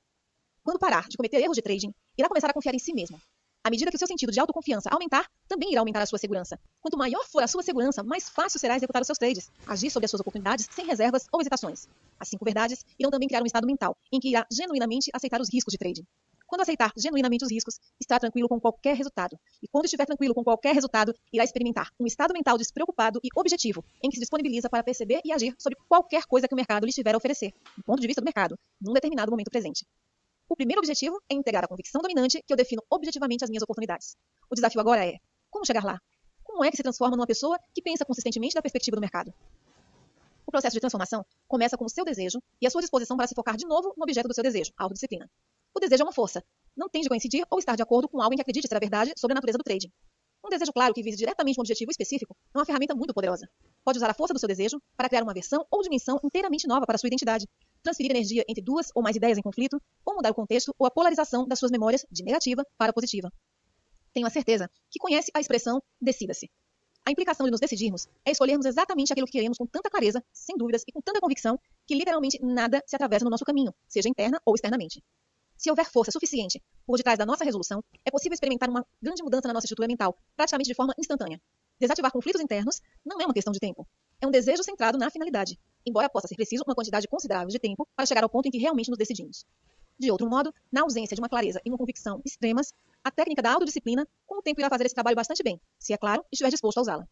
Speaker 1: Quando parar de cometer erros de trading, irá começar a confiar em si mesmo. À medida que o seu sentido de autoconfiança aumentar, também irá aumentar a sua segurança. Quanto maior for a sua segurança, mais fácil será executar os seus trades, agir sobre as suas oportunidades sem reservas ou hesitações. As 5 verdades irão também criar um estado mental em que irá genuinamente aceitar os riscos de trading. Quando aceitar genuinamente os riscos, estará tranquilo com qualquer resultado. E quando estiver tranquilo com qualquer resultado, irá experimentar um estado mental despreocupado e objetivo, em que se disponibiliza para perceber e agir sobre qualquer coisa que o mercado lhe estiver a oferecer, do ponto de vista do mercado, num determinado momento presente. O primeiro objetivo é integrar a convicção dominante que eu defino objetivamente as minhas oportunidades. O desafio agora é: como chegar lá? Como é que se transforma numa pessoa que pensa consistentemente da perspectiva do mercado? O processo de transformação começa com o seu desejo e a sua disposição para se focar de novo no objeto do seu desejo, a autodisciplina. O desejo é uma força. Não tem de coincidir ou estar de acordo com algo em que acredite ser a verdade sobre a natureza do trading. Um desejo claro que vise diretamente um objetivo específico é uma ferramenta muito poderosa. Pode usar a força do seu desejo para criar uma versão ou dimensão inteiramente nova para a sua identidade, transferir energia entre 2 ou mais ideias em conflito, ou mudar o contexto ou a polarização das suas memórias de negativa para positiva. Tenho a certeza que conhece a expressão decida-se. A implicação de nos decidirmos é escolhermos exatamente aquilo que queremos com tanta clareza, sem dúvidas e com tanta convicção que literalmente nada se atravessa no nosso caminho, seja interna ou externamente. Se houver força suficiente por detrás da nossa resolução, é possível experimentar uma grande mudança na nossa estrutura mental, praticamente de forma instantânea. Desativar conflitos internos não é uma questão de tempo. É um desejo centrado na finalidade, embora possa ser preciso uma quantidade considerável de tempo para chegar ao ponto em que realmente nos decidimos. De outro modo, na ausência de uma clareza e uma convicção extremas, a técnica da autodisciplina, com o tempo, irá fazer esse trabalho bastante bem, se é claro, estiver disposto a usá-la.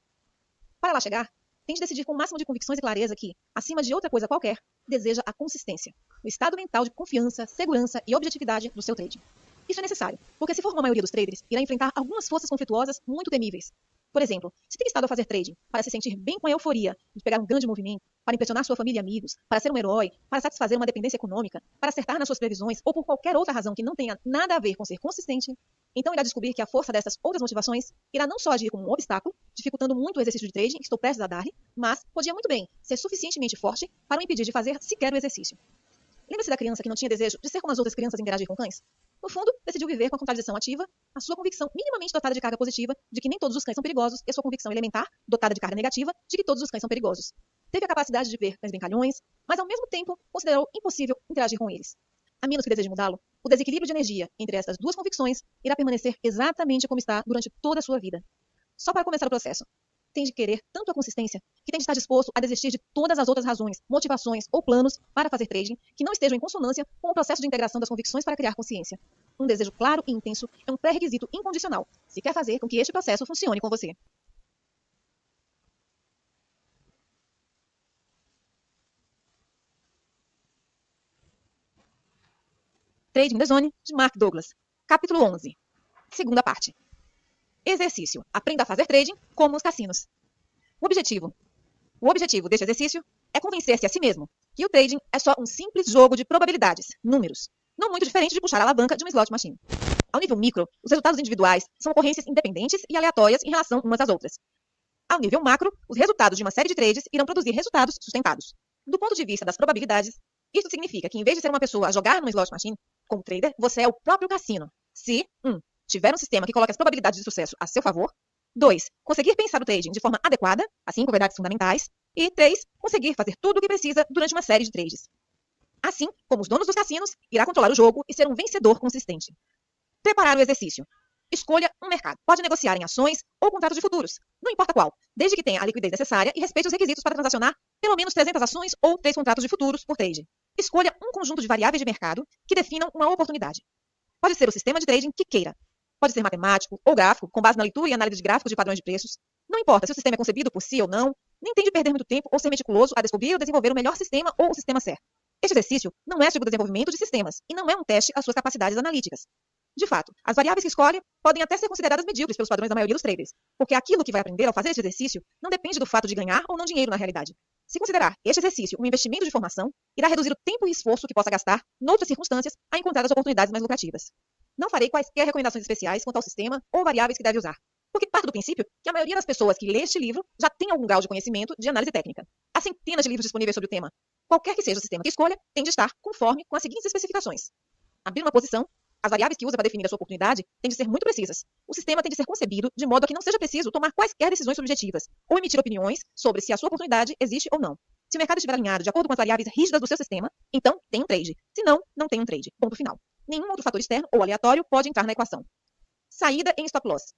Speaker 1: Para lá chegar, tem de decidir com o máximo de convicções e clareza que, acima de outra coisa qualquer, deseja a consistência, o estado mental de confiança, segurança e objetividade do seu trading. Isso é necessário, porque se for como a maioria dos traders, irá enfrentar algumas forças conflituosas muito temíveis. Por exemplo, se tem estado a fazer trading para se sentir bem com a euforia de pegar um grande movimento, para impressionar sua família e amigos, para ser um herói, para satisfazer uma dependência econômica, para acertar nas suas previsões ou por qualquer outra razão que não tenha nada a ver com ser consistente, então irá descobrir que a força dessas outras motivações irá não só agir como um obstáculo, dificultando muito o exercício de trading que estou prestes a dar-lhe, mas podia muito bem ser suficientemente forte para o impedir de fazer sequer o exercício. Lembra-se da criança que não tinha desejo de ser como as outras crianças e interagir com cães? No fundo, decidiu viver com a contradição ativa, a sua convicção minimamente dotada de carga positiva de que nem todos os cães são perigosos e a sua convicção elementar, dotada de carga negativa, de que todos os cães são perigosos. Teve a capacidade de ver cães brincalhões, mas ao mesmo tempo considerou impossível interagir com eles. A menos que deseje mudá-lo, o desequilíbrio de energia entre estas duas convicções irá permanecer exatamente como está durante toda a sua vida. Só para começar o processo, tem de querer tanto a consistência que tem de estar disposto a desistir de todas as outras razões, motivações ou planos para fazer trading que não estejam em consonância com o processo de integração das convicções para criar consciência. Um desejo claro e intenso é um pré-requisito incondicional se quer fazer com que este processo funcione com você. Trading the Zone, de Mark Douglas. Capítulo 11. Segunda parte. Exercício. Aprenda a fazer trading como os cassinos. O objetivo deste exercício é convencer-se a si mesmo que o trading é só um simples jogo de probabilidades, números, não muito diferente de puxar a alavanca de uma slot machine. Ao nível micro, os resultados individuais são ocorrências independentes e aleatórias em relação umas às outras. Ao nível macro, os resultados de uma série de trades irão produzir resultados sustentados. Do ponto de vista das probabilidades, isso significa que em vez de ser uma pessoa a jogar numa slot machine, como trader, você é o próprio cassino. Se 1. Tiver um sistema que coloque as probabilidades de sucesso a seu favor. 2. Conseguir pensar o trading de forma adequada, as 5 verdades fundamentais. E 3. Conseguir fazer tudo o que precisa durante uma série de trades. Assim, como os donos dos cassinos, irá controlar o jogo e ser um vencedor consistente. Preparar o exercício. Escolha um mercado. Pode negociar em ações ou contratos de futuros, não importa qual, desde que tenha a liquidez necessária e respeite os requisitos para transacionar pelo menos 300 ações ou 3 contratos de futuros por trade. Escolha um conjunto de variáveis de mercado que definam uma oportunidade. Pode ser o sistema de trading que queira. Pode ser matemático ou gráfico, com base na leitura e análise de gráficos de padrões de preços. Não importa se o sistema é concebido por si ou não, nem tem de perder muito tempo ou ser meticuloso a descobrir ou desenvolver o melhor sistema ou o sistema certo. Este exercício não é sobre o desenvolvimento de sistemas e não é um teste às suas capacidades analíticas. De fato, as variáveis que escolhe podem até ser consideradas medíocres pelos padrões da maioria dos traders, porque aquilo que vai aprender ao fazer este exercício não depende do fato de ganhar ou não dinheiro na realidade. Se considerar este exercício um investimento de formação, irá reduzir o tempo e esforço que possa gastar, noutras circunstâncias, a encontrar as oportunidades mais lucrativas. Não farei quaisquer recomendações especiais quanto ao sistema ou variáveis que deve usar, porque parto do princípio que a maioria das pessoas que lê este livro já tem algum grau de conhecimento de análise técnica. Há centenas de livros disponíveis sobre o tema. Qualquer que seja o sistema que escolha, tem de estar conforme com as seguintes especificações. Abrir uma posição, as variáveis que usa para definir a sua oportunidade têm de ser muito precisas. O sistema tem de ser concebido de modo a que não seja preciso tomar quaisquer decisões subjetivas ou emitir opiniões sobre se a sua oportunidade existe ou não. Se o mercado estiver alinhado de acordo com as variáveis rígidas do seu sistema, então tem um trade. Se não, não tem um trade. Ponto final. Nenhum outro fator externo ou aleatório pode entrar na equação. Saída em stop loss.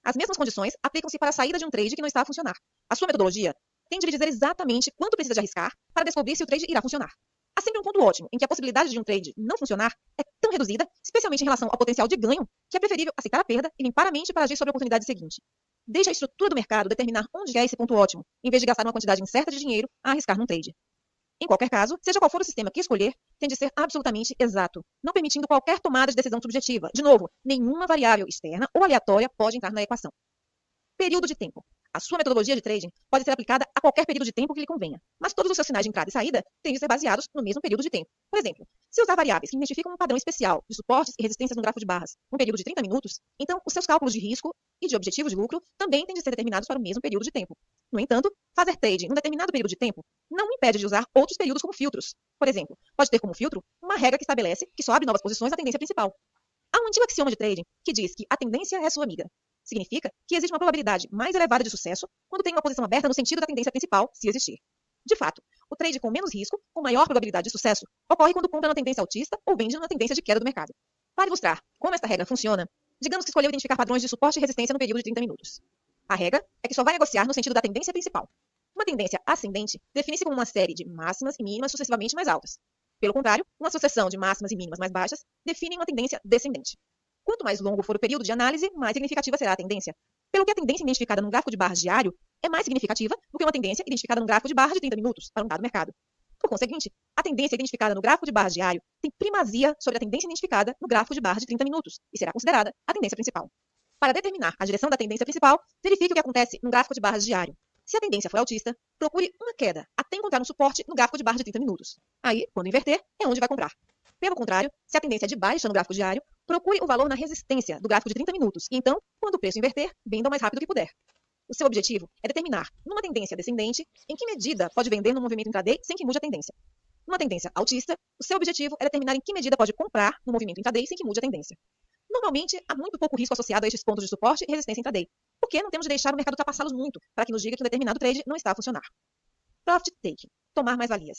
Speaker 1: As mesmas condições aplicam-se para a saída de um trade que não está a funcionar. A sua metodologia tem de lhe dizer exatamente quanto precisa de arriscar para descobrir se o trade irá funcionar. Há sempre um ponto ótimo em que a possibilidade de um trade não funcionar é tão reduzida, especialmente em relação ao potencial de ganho, que é preferível aceitar a perda e limpar a mente para agir sobre a oportunidade seguinte. Deixe a estrutura do mercado determinar onde é esse ponto ótimo, em vez de gastar uma quantidade incerta de dinheiro a arriscar num trade. Em qualquer caso, seja qual for o sistema que escolher, tem de ser absolutamente exato, não permitindo qualquer tomada de decisão subjetiva. De novo, nenhuma variável externa ou aleatória pode entrar na equação. Período de tempo. A sua metodologia de trading pode ser aplicada a qualquer período de tempo que lhe convenha, mas todos os seus sinais de entrada e saída têm de ser baseados no mesmo período de tempo. Por exemplo, se usar variáveis que identificam um padrão especial de suportes e resistências no gráfico de barras um período de 30 minutos, então os seus cálculos de risco e de objetivo de lucro também têm de ser determinados para o mesmo período de tempo. No entanto, fazer trading num determinado período de tempo não impede de usar outros períodos como filtros. Por exemplo, pode ter como filtro uma regra que estabelece que só abre novas posições na tendência principal. Há um antigo axioma de trading que diz que a tendência é sua amiga. Significa que existe uma probabilidade mais elevada de sucesso quando tem uma posição aberta no sentido da tendência principal, se existir. De fato, o trade com menos risco, com maior probabilidade de sucesso, ocorre quando compra na tendência altista ou vende na tendência de queda do mercado. Para ilustrar como esta regra funciona, digamos que escolheu identificar padrões de suporte e resistência no período de 30 minutos. A regra é que só vai negociar no sentido da tendência principal. Uma tendência ascendente define-se como uma série de máximas e mínimas sucessivamente mais altas. Pelo contrário, uma sucessão de máximas e mínimas mais baixas define uma tendência descendente. Quanto mais longo for o período de análise, mais significativa será a tendência. Pelo que a tendência identificada num gráfico de barras diário é mais significativa do que uma tendência identificada num gráfico de barras de 30 minutos para um dado mercado. Por conseguinte, a tendência identificada no gráfico de barras diário tem primazia sobre a tendência identificada no gráfico de barras de 30 minutos e será considerada a tendência principal. Para determinar a direção da tendência principal, verifique o que acontece no gráfico de barras diário. Se a tendência for altista, procure uma queda até encontrar um suporte no gráfico de barras de 30 minutos. Aí, quando inverter, é onde vai comprar. Pelo contrário, se a tendência é de baixa no gráfico diário, procure o valor na resistência do gráfico de 30 minutos e então, quando o preço inverter, venda o mais rápido que puder. O seu objetivo é determinar, numa tendência descendente, em que medida pode vender no movimento intraday sem que mude a tendência. Numa tendência altista, o seu objetivo é determinar em que medida pode comprar no movimento intraday sem que mude a tendência. Normalmente, há muito pouco risco associado a estes pontos de suporte e resistência intraday, porque não temos de deixar o mercado ultrapassá-los muito para que nos diga que um determinado trade não está a funcionar. Profit taking, tomar mais-valias.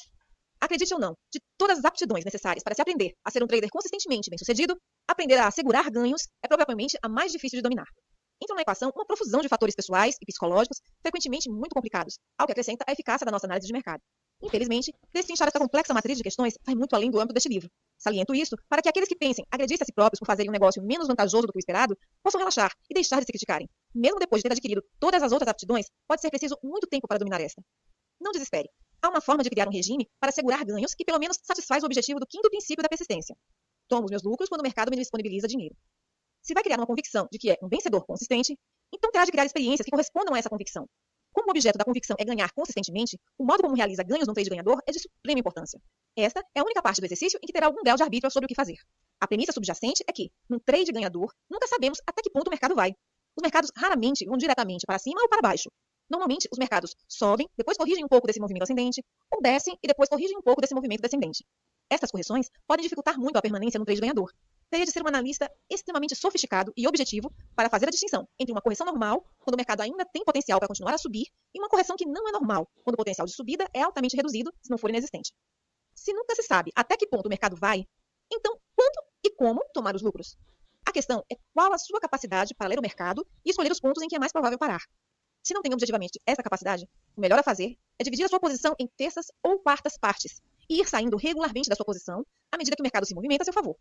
Speaker 1: Acredite ou não, de todas as aptidões necessárias para se aprender a ser um trader consistentemente bem-sucedido, aprender a assegurar ganhos é provavelmente a mais difícil de dominar. Entra na equação uma profusão de fatores pessoais e psicológicos, frequentemente muito complicados, ao que acrescenta a eficácia da nossa análise de mercado. Infelizmente, destrinchar essa complexa matriz de questões vai muito além do âmbito deste livro. Saliento isso para que aqueles que pensem agredir-se a si próprios por fazerem um negócio menos vantajoso do que o esperado, possam relaxar e deixar de se criticarem. Mesmo depois de ter adquirido todas as outras aptidões, pode ser preciso muito tempo para dominar esta. Não desespere. Há uma forma de criar um regime para assegurar ganhos que pelo menos satisfaz o objetivo do quinto princípio da persistência. Tomo os meus lucros quando o mercado me disponibiliza dinheiro. Se vai criar uma convicção de que é um vencedor consistente, então terá de criar experiências que correspondam a essa convicção. Como o objeto da convicção é ganhar consistentemente, o modo como realiza ganhos num trade ganhador é de suprema importância. Esta é a única parte do exercício em que terá algum grau de arbítrio sobre o que fazer. A premissa subjacente é que, num trade ganhador, nunca sabemos até que ponto o mercado vai. Os mercados raramente vão diretamente para cima ou para baixo. Normalmente, os mercados sobem, depois corrigem um pouco desse movimento ascendente, ou descem e depois corrigem um pouco desse movimento descendente. Estas correções podem dificultar muito a permanência no trade ganhador. Teria de ser um analista extremamente sofisticado e objetivo para fazer a distinção entre uma correção normal, quando o mercado ainda tem potencial para continuar a subir, e uma correção que não é normal, quando o potencial de subida é altamente reduzido, se não for inexistente. Se nunca se sabe até que ponto o mercado vai, então quando e como tomar os lucros? A questão é qual a sua capacidade para ler o mercado e escolher os pontos em que é mais provável parar. Se não tem objetivamente essa capacidade, o melhor a fazer é dividir a sua posição em terças ou quartas partes e ir saindo regularmente da sua posição à medida que o mercado se movimenta a seu favor.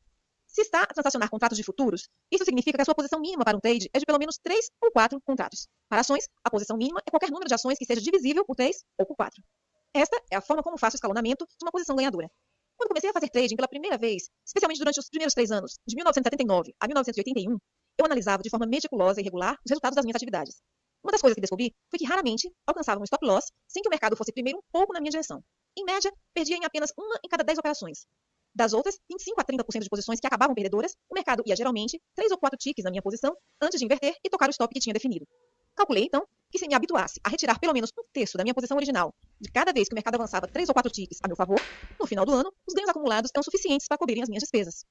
Speaker 1: Se está a transacionar contratos de futuros, isso significa que a sua posição mínima para um trade é de pelo menos 3 ou 4 contratos. Para ações, a posição mínima é qualquer número de ações que seja divisível por 3 ou por 4. Esta é a forma como faço o escalonamento de uma posição ganhadora. Quando comecei a fazer trading pela primeira vez, especialmente durante os primeiros 3 anos, de 1979 a 1981, eu analisava de forma meticulosa e regular os resultados das minhas atividades. Uma das coisas que descobri foi que raramente alcançava um stop loss sem que o mercado fosse primeiro um pouco na minha direção. Em média, perdia em apenas uma em cada 10 operações. Das outras 25 a 30% de posições que acabavam perdedoras, o mercado ia geralmente 3 ou 4 ticks na minha posição antes de inverter e tocar o stop que tinha definido. Calculei, então, que se me habituasse a retirar pelo menos um terço da minha posição original de cada vez que o mercado avançava 3 ou 4 ticks a meu favor, no final do ano, os ganhos acumulados eram suficientes para cobrirem as minhas despesas.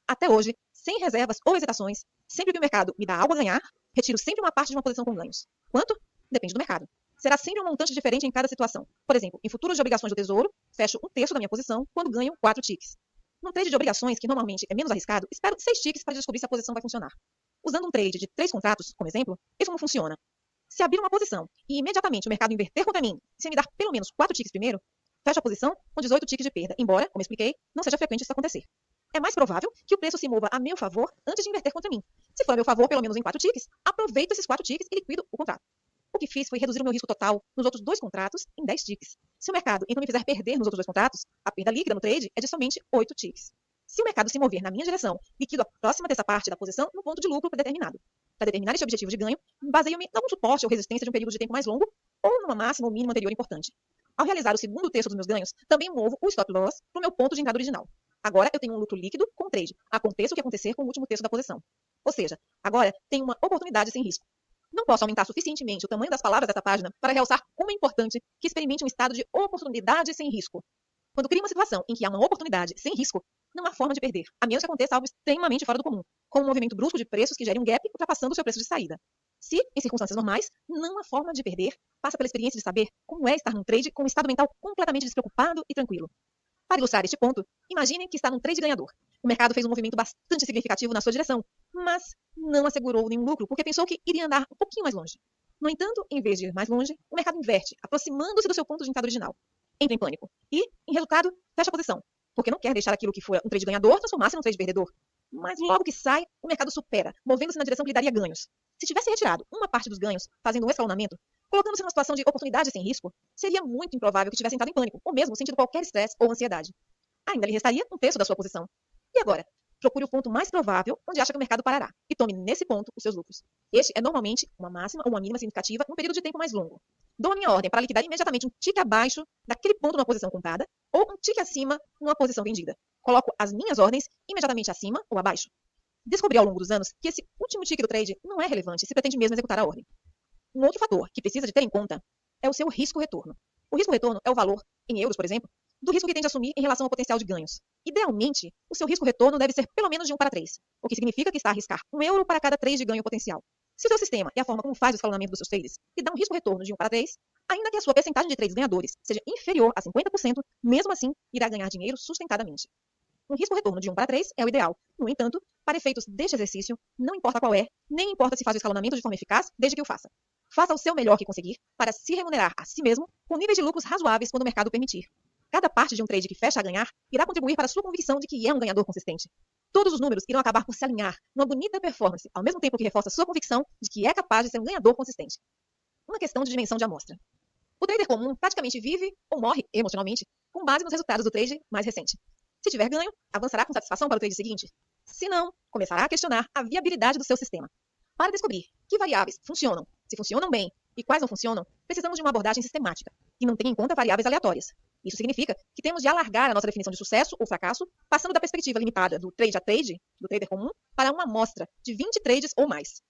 Speaker 1: Até hoje, sem reservas ou hesitações, sempre que o mercado me dá algo a ganhar, retiro sempre uma parte de uma posição com ganhos. Quanto? Depende do mercado. Será sempre um montante diferente em cada situação. Por exemplo, em futuros de obrigações do Tesouro, fecho um terço da minha posição quando ganho 4 ticks. Num trade de obrigações, que normalmente é menos arriscado, espero 6 ticks para descobrir se a posição vai funcionar. Usando um trade de 3 contratos, como exemplo, isso não funciona. Se abrir uma posição e imediatamente o mercado inverter contra mim, sem me dar pelo menos 4 ticks primeiro, fecho a posição com 18 ticks de perda, embora, como expliquei, não seja frequente isso acontecer. É mais provável que o preço se mova a meu favor antes de inverter contra mim. Se for a meu favor pelo menos em 4 ticks, aproveito esses 4 ticks e liquido o contrato. O que fiz foi reduzir o meu risco total nos outros 2 contratos em 10 ticks. Se o mercado então me fizer perder nos outros 2 contratos, a perda líquida no trade é de somente 8 ticks. Se o mercado se mover na minha direção, liquido a próxima dessa parte da posição no ponto de lucro predeterminado. Para determinar esse objetivo de ganho, baseio-me em algum suporte ou resistência de um período de tempo mais longo ou numa máxima ou mínima anterior importante. Ao realizar o segundo terço dos meus ganhos, também movo o stop loss para o meu ponto de entrada original. Agora eu tenho um lucro líquido com o trade, aconteça o que acontecer com o último terço da posição. Ou seja, agora tenho uma oportunidade sem risco. Não posso aumentar suficientemente o tamanho das palavras dessa página para realçar como é importante que experimente um estado de oportunidade sem risco. Quando cria uma situação em que há uma oportunidade sem risco, não há forma de perder, a menos que aconteça algo extremamente fora do comum, como um movimento brusco de preços que gere um gap ultrapassando o seu preço de saída. Se, em circunstâncias normais, não há forma de perder, passa pela experiência de saber como é estar num trade com um estado mental completamente despreocupado e tranquilo. Para ilustrar este ponto, imagine que está num trade ganhador. O mercado fez um movimento bastante significativo na sua direção, mas não assegurou nenhum lucro porque pensou que iria andar um pouquinho mais longe. No entanto, em vez de ir mais longe, o mercado inverte, aproximando-se do seu ponto de entrada original. Entra em pânico e, em resultado, fecha a posição, porque não quer deixar aquilo que foi um trade ganhador transformar-se num trade perdedor. Mas logo que sai, o mercado supera, movendo-se na direção que lhe daria ganhos. Se tivesse retirado uma parte dos ganhos, fazendo um escalonamento, colocando-se numa situação de oportunidade sem risco, seria muito improvável que tivesse entrado em pânico, ou mesmo sentido qualquer estresse ou ansiedade. Ainda lhe restaria um terço da sua posição. E agora? Procure o ponto mais provável onde acha que o mercado parará e tome nesse ponto os seus lucros. Este é normalmente uma máxima ou uma mínima significativa num período de tempo mais longo. Dou a minha ordem para liquidar imediatamente um tique abaixo daquele ponto numa posição comprada ou um tique acima numa posição vendida. Coloco as minhas ordens imediatamente acima ou abaixo. Descobri ao longo dos anos que esse último tique do trade não é relevante se pretende mesmo executar a ordem. Um outro fator que precisa de ter em conta é o seu risco-retorno. O risco-retorno é o valor, em euros, por exemplo, do risco que tem de assumir em relação ao potencial de ganhos. Idealmente, o seu risco-retorno deve ser pelo menos de 1 para 3, o que significa que está a arriscar 1 euro para cada 3 de ganho potencial. Se o seu sistema e a forma como faz o escalonamento dos seus trades lhe dá um risco-retorno de 1 para 3, ainda que a sua percentagem de trades ganhadores seja inferior a 50%, mesmo assim, irá ganhar dinheiro sustentadamente. Um risco-retorno de 1 para 3 é o ideal. No entanto, para efeitos deste exercício, não importa qual é, nem importa se faz o escalonamento de forma eficaz, desde que o faça. Faça o seu melhor que conseguir para se remunerar a si mesmo com níveis de lucros razoáveis quando o mercado permitir. Cada parte de um trade que fecha a ganhar irá contribuir para a sua convicção de que é um ganhador consistente. Todos os números irão acabar por se alinhar numa bonita performance, ao mesmo tempo que reforça sua convicção de que é capaz de ser um ganhador consistente. Uma questão de dimensão de amostra. O trader comum praticamente vive ou morre emocionalmente com base nos resultados do trade mais recente. Se tiver ganho, avançará com satisfação para o trade seguinte. Se não, começará a questionar a viabilidade do seu sistema. Para descobrir que variáveis funcionam, se funcionam bem e quais não funcionam, precisamos de uma abordagem sistemática, que não tenha em conta variáveis aleatórias. Isso significa que temos de alargar a nossa definição de sucesso ou fracasso, passando da perspectiva limitada do trade a trade, do trader comum, para uma amostra de 20 trades ou mais.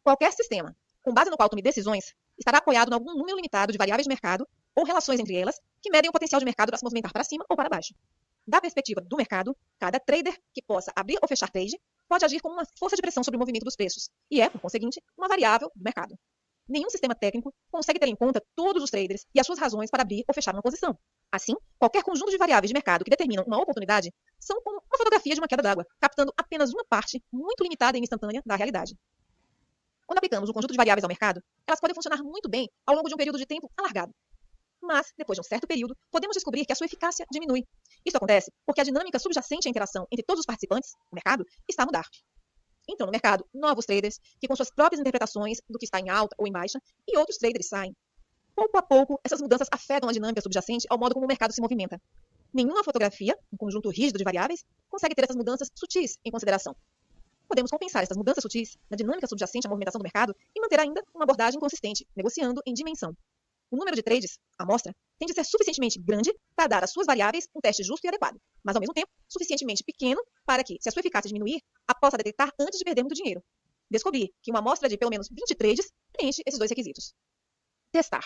Speaker 1: Qualquer sistema, com base no qual tome decisões, estará apoiado em algum número limitado de variáveis de mercado ou relações entre elas que medem o potencial de mercado para se movimentar para cima ou para baixo. Da perspectiva do mercado, cada trader que possa abrir ou fechar trade pode agir como uma força de pressão sobre o movimento dos preços e é, por conseguinte, uma variável do mercado. Nenhum sistema técnico consegue ter em conta todos os traders e as suas razões para abrir ou fechar uma posição. Assim, qualquer conjunto de variáveis de mercado que determinam uma oportunidade são como uma fotografia de uma queda d'água, captando apenas uma parte muito limitada e instantânea da realidade. Quando aplicamos um conjunto de variáveis ao mercado, elas podem funcionar muito bem ao longo de um período de tempo alargado. Mas, depois de um certo período, podemos descobrir que a sua eficácia diminui. Isso acontece porque a dinâmica subjacente à interação entre todos os participantes, o mercado, está a mudar. Entram no mercado novos traders que com suas próprias interpretações do que está em alta ou em baixa, e outros traders saem. Pouco a pouco, essas mudanças afetam a dinâmica subjacente ao modo como o mercado se movimenta. Nenhuma fotografia, um conjunto rígido de variáveis, consegue ter essas mudanças sutis em consideração. Podemos compensar essas mudanças sutis na dinâmica subjacente à movimentação do mercado e manter ainda uma abordagem consistente, negociando em dimensão. O número de trades, a amostra, tem de ser suficientemente grande para dar às suas variáveis um teste justo e adequado, mas ao mesmo tempo suficientemente pequeno para que, se a sua eficácia diminuir, a possa detectar antes de perder muito dinheiro. Descobri que uma amostra de pelo menos 20 trades preenche esses dois requisitos. Testar.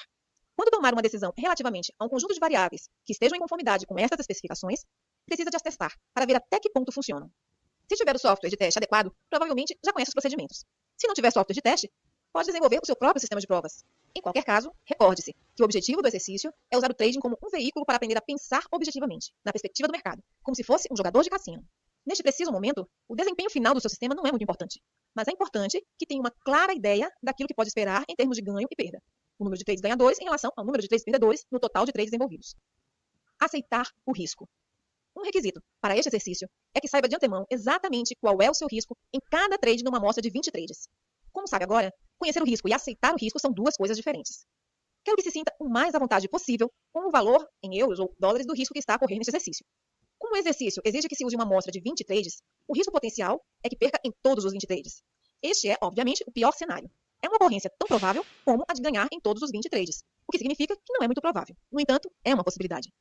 Speaker 1: Quando tomar uma decisão relativamente a um conjunto de variáveis que estejam em conformidade com estas especificações, precisa de as testar para ver até que ponto funcionam. Se tiver o software de teste adequado, provavelmente já conhece os procedimentos. Se não tiver software de teste, pode desenvolver o seu próprio sistema de provas. Em qualquer caso, recorde-se que o objetivo do exercício é usar o trading como um veículo para aprender a pensar objetivamente, na perspectiva do mercado, como se fosse um jogador de cassino. Neste preciso momento, o desempenho final do seu sistema não é muito importante, mas é importante que tenha uma clara ideia daquilo que pode esperar em termos de ganho e perda. O número de trades ganhadores em relação ao número de trades perdedores no total de trades envolvidos. Aceitar o risco. Um requisito para este exercício é que saiba de antemão exatamente qual é o seu risco em cada trade numa amostra de 20 trades. Como sabe agora, conhecer o risco e aceitar o risco são duas coisas diferentes. Quero que se sinta o mais à vontade possível com o valor em euros ou dólares do risco que está a ocorrer neste exercício. Como o exercício exige que se use uma amostra de 20 trades, o risco potencial é que perca em todos os 20 trades. Este é, obviamente, o pior cenário. É uma ocorrência tão provável como a de ganhar em todos os 20 trades, o que significa que não é muito provável. No entanto, é uma possibilidade.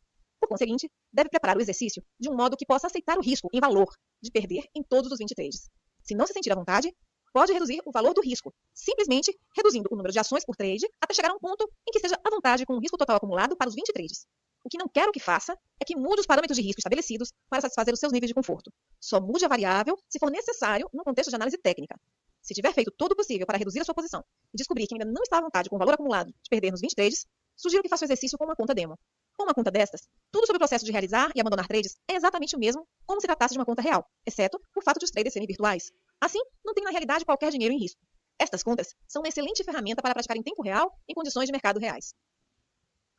Speaker 1: Por conseguinte, deve preparar o exercício de um modo que possa aceitar o risco em valor de perder em todos os 20 trades. Se não se sentir à vontade, pode reduzir o valor do risco, simplesmente reduzindo o número de ações por trade até chegar a um ponto em que esteja à vontade com o risco total acumulado para os 20 trades. O que não quero que faça é que mude os parâmetros de risco estabelecidos para satisfazer os seus níveis de conforto. Só mude a variável se for necessário num contexto de análise técnica. Se tiver feito todo o possível para reduzir a sua posição e descobrir que ainda não está à vontade com o valor acumulado de perder nos 20 trades, sugiro que faça o exercício com uma conta demo. Com uma conta destas, tudo sobre o processo de realizar e abandonar trades é exatamente o mesmo como se tratasse de uma conta real, exceto o fato de os traders serem virtuais. Assim, não tem na realidade qualquer dinheiro em risco. Estas contas são uma excelente ferramenta para praticar em tempo real em condições de mercado reais.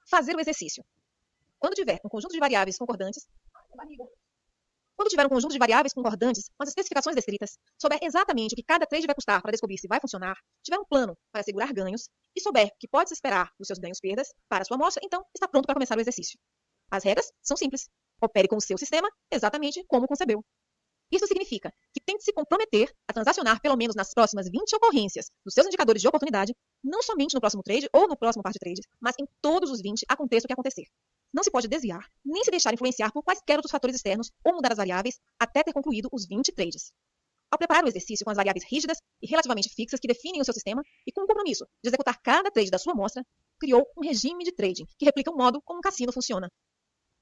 Speaker 1: Fazer o exercício. Quando tiver um conjunto de variáveis concordantes com as especificações descritas, souber exatamente o que cada trade vai custar para descobrir se vai funcionar, tiver um plano para assegurar ganhos e souber que pode se esperar dos seus ganhos-perdas para a sua amostra, então está pronto para começar o exercício. As regras são simples. Opere com o seu sistema exatamente como concebeu. Isso significa que tente se comprometer a transacionar pelo menos nas próximas 20 ocorrências dos seus indicadores de oportunidade, não somente no próximo trade ou no próximo par de trades, mas em todos os 20, aconteça o que acontecer. Não se pode desviar, nem se deixar influenciar por quaisquer outros fatores externos ou mudar as variáveis até ter concluído os 20 trades. Ao preparar o exercício com as variáveis rígidas e relativamente fixas que definem o seu sistema e com o compromisso de executar cada trade da sua amostra, criou um regime de trading que replica o modo como um cassino funciona.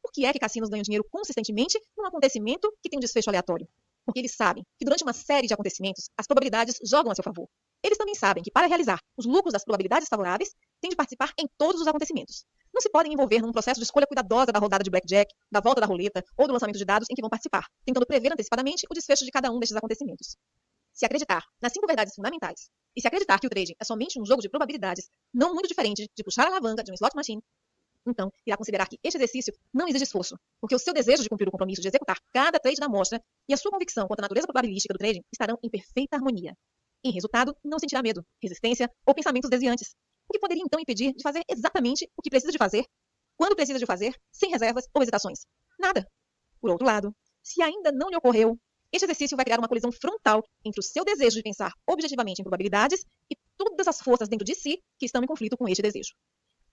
Speaker 1: Por que é que cassinos ganham dinheiro consistentemente num acontecimento que tem um desfecho aleatório? Porque eles sabem que durante uma série de acontecimentos, as probabilidades jogam a seu favor. Eles também sabem que para realizar os lucros das probabilidades favoráveis, têm de participar em todos os acontecimentos. Não se podem envolver num processo de escolha cuidadosa da rodada de blackjack, da volta da roleta ou do lançamento de dados em que vão participar, tentando prever antecipadamente o desfecho de cada um destes acontecimentos. Se acreditar nas 5 verdades fundamentais e se acreditar que o trading é somente um jogo de probabilidades, não muito diferente de puxar a alavanca de um slot machine, então irá considerar que este exercício não exige esforço, porque o seu desejo de cumprir o compromisso de executar cada trade da amostra e a sua convicção quanto à natureza probabilística do trading estarão em perfeita harmonia. Em resultado, não sentirá medo, resistência ou pensamentos desviantes, o que poderia então impedir de fazer exatamente o que precisa de fazer, quando precisa de fazer, sem reservas ou hesitações? Nada. Por outro lado, se ainda não lhe ocorreu, este exercício vai criar uma colisão frontal entre o seu desejo de pensar objetivamente em probabilidades e todas as forças dentro de si que estão em conflito com este desejo.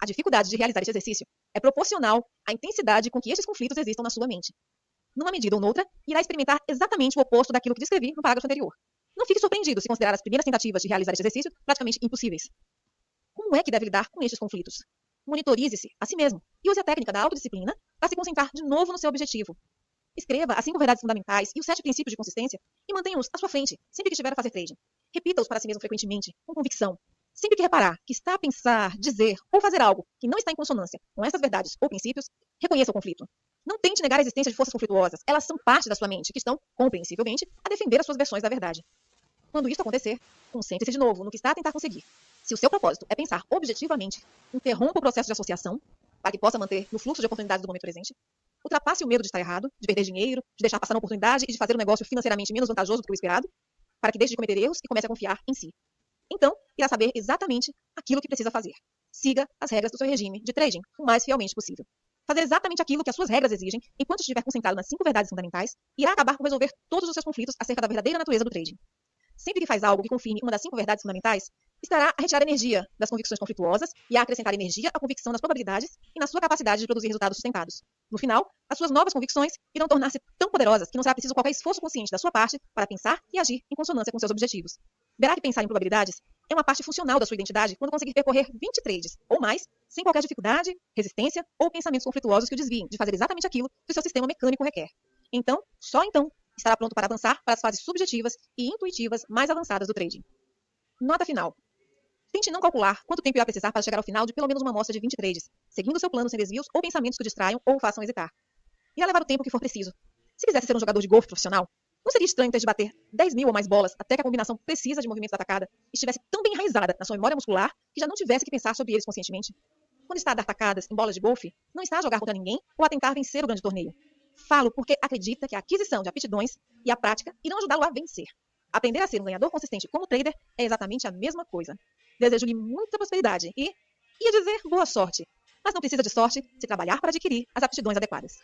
Speaker 1: A dificuldade de realizar este exercício é proporcional à intensidade com que estes conflitos existam na sua mente. Numa medida ou noutra, irá experimentar exatamente o oposto daquilo que descrevi no parágrafo anterior. Não fique surpreendido se considerar as primeiras tentativas de realizar este exercício praticamente impossíveis. Como é que deve lidar com estes conflitos? Monitorize-se a si mesmo e use a técnica da autodisciplina para se concentrar de novo no seu objetivo. Escreva as 5 verdades fundamentais e os 7 princípios de consistência e mantenha-os à sua frente sempre que estiver a fazer trading. Repita-os para si mesmo frequentemente, com convicção. Sempre que reparar que está a pensar, dizer ou fazer algo que não está em consonância com essas verdades ou princípios, reconheça o conflito. Não tente negar a existência de forças conflituosas. Elas são parte da sua mente, que estão, compreensivelmente, a defender as suas versões da verdade. Quando isso acontecer, concentre-se de novo no que está a tentar conseguir. Se o seu propósito é pensar objetivamente, interrompa o processo de associação, para que possa manter no fluxo de oportunidades do momento presente. Ultrapasse o medo de estar errado, de perder dinheiro, de deixar passar uma oportunidade e de fazer um negócio financeiramente menos vantajoso do que o esperado, para que deixe de cometer erros e comece a confiar em si. Então, irá saber exatamente aquilo que precisa fazer. Siga as regras do seu regime de trading o mais fielmente possível. Fazer exatamente aquilo que as suas regras exigem, enquanto estiver concentrado nas 5 verdades fundamentais, irá acabar por resolver todos os seus conflitos acerca da verdadeira natureza do trading. Sempre que faz algo que confirme uma das 5 verdades fundamentais, estará a retirar energia das convicções conflituosas e a acrescentar energia à convicção das probabilidades e na sua capacidade de produzir resultados sustentados. No final, as suas novas convicções irão tornar-se tão poderosas que não será preciso qualquer esforço consciente da sua parte para pensar e agir em consonância com seus objetivos. Verá que pensar em probabilidades é uma parte funcional da sua identidade quando conseguir percorrer 20 trades ou mais, sem qualquer dificuldade, resistência ou pensamentos conflituosos que o desviem de fazer exatamente aquilo que o seu sistema mecânico requer. Então, só então, estará pronto para avançar para as fases subjetivas e intuitivas mais avançadas do trading. Nota final. Tente não calcular quanto tempo irá precisar para chegar ao final de pelo menos uma amostra de 20 trades, seguindo seu plano sem desvios ou pensamentos que o distraiam ou o façam hesitar. Irá levar o tempo que for preciso. Se quisesse ser um jogador de golfe profissional, não seria estranho ter de bater 10 mil ou mais bolas até que a combinação precisa de movimentos da tacada estivesse tão bem enraizada na sua memória muscular que já não tivesse que pensar sobre eles conscientemente. Quando está a dar tacadas em bolas de golfe, não está a jogar contra ninguém ou a tentar vencer o grande torneio. Falo porque acredita que a aquisição de aptidões e a prática irão ajudá-lo a vencer. Aprender a ser um ganhador consistente como trader é exatamente a mesma coisa. Desejo-lhe muita prosperidade e, ia dizer, boa sorte. Mas não precisa de sorte se trabalhar para adquirir as aptidões adequadas.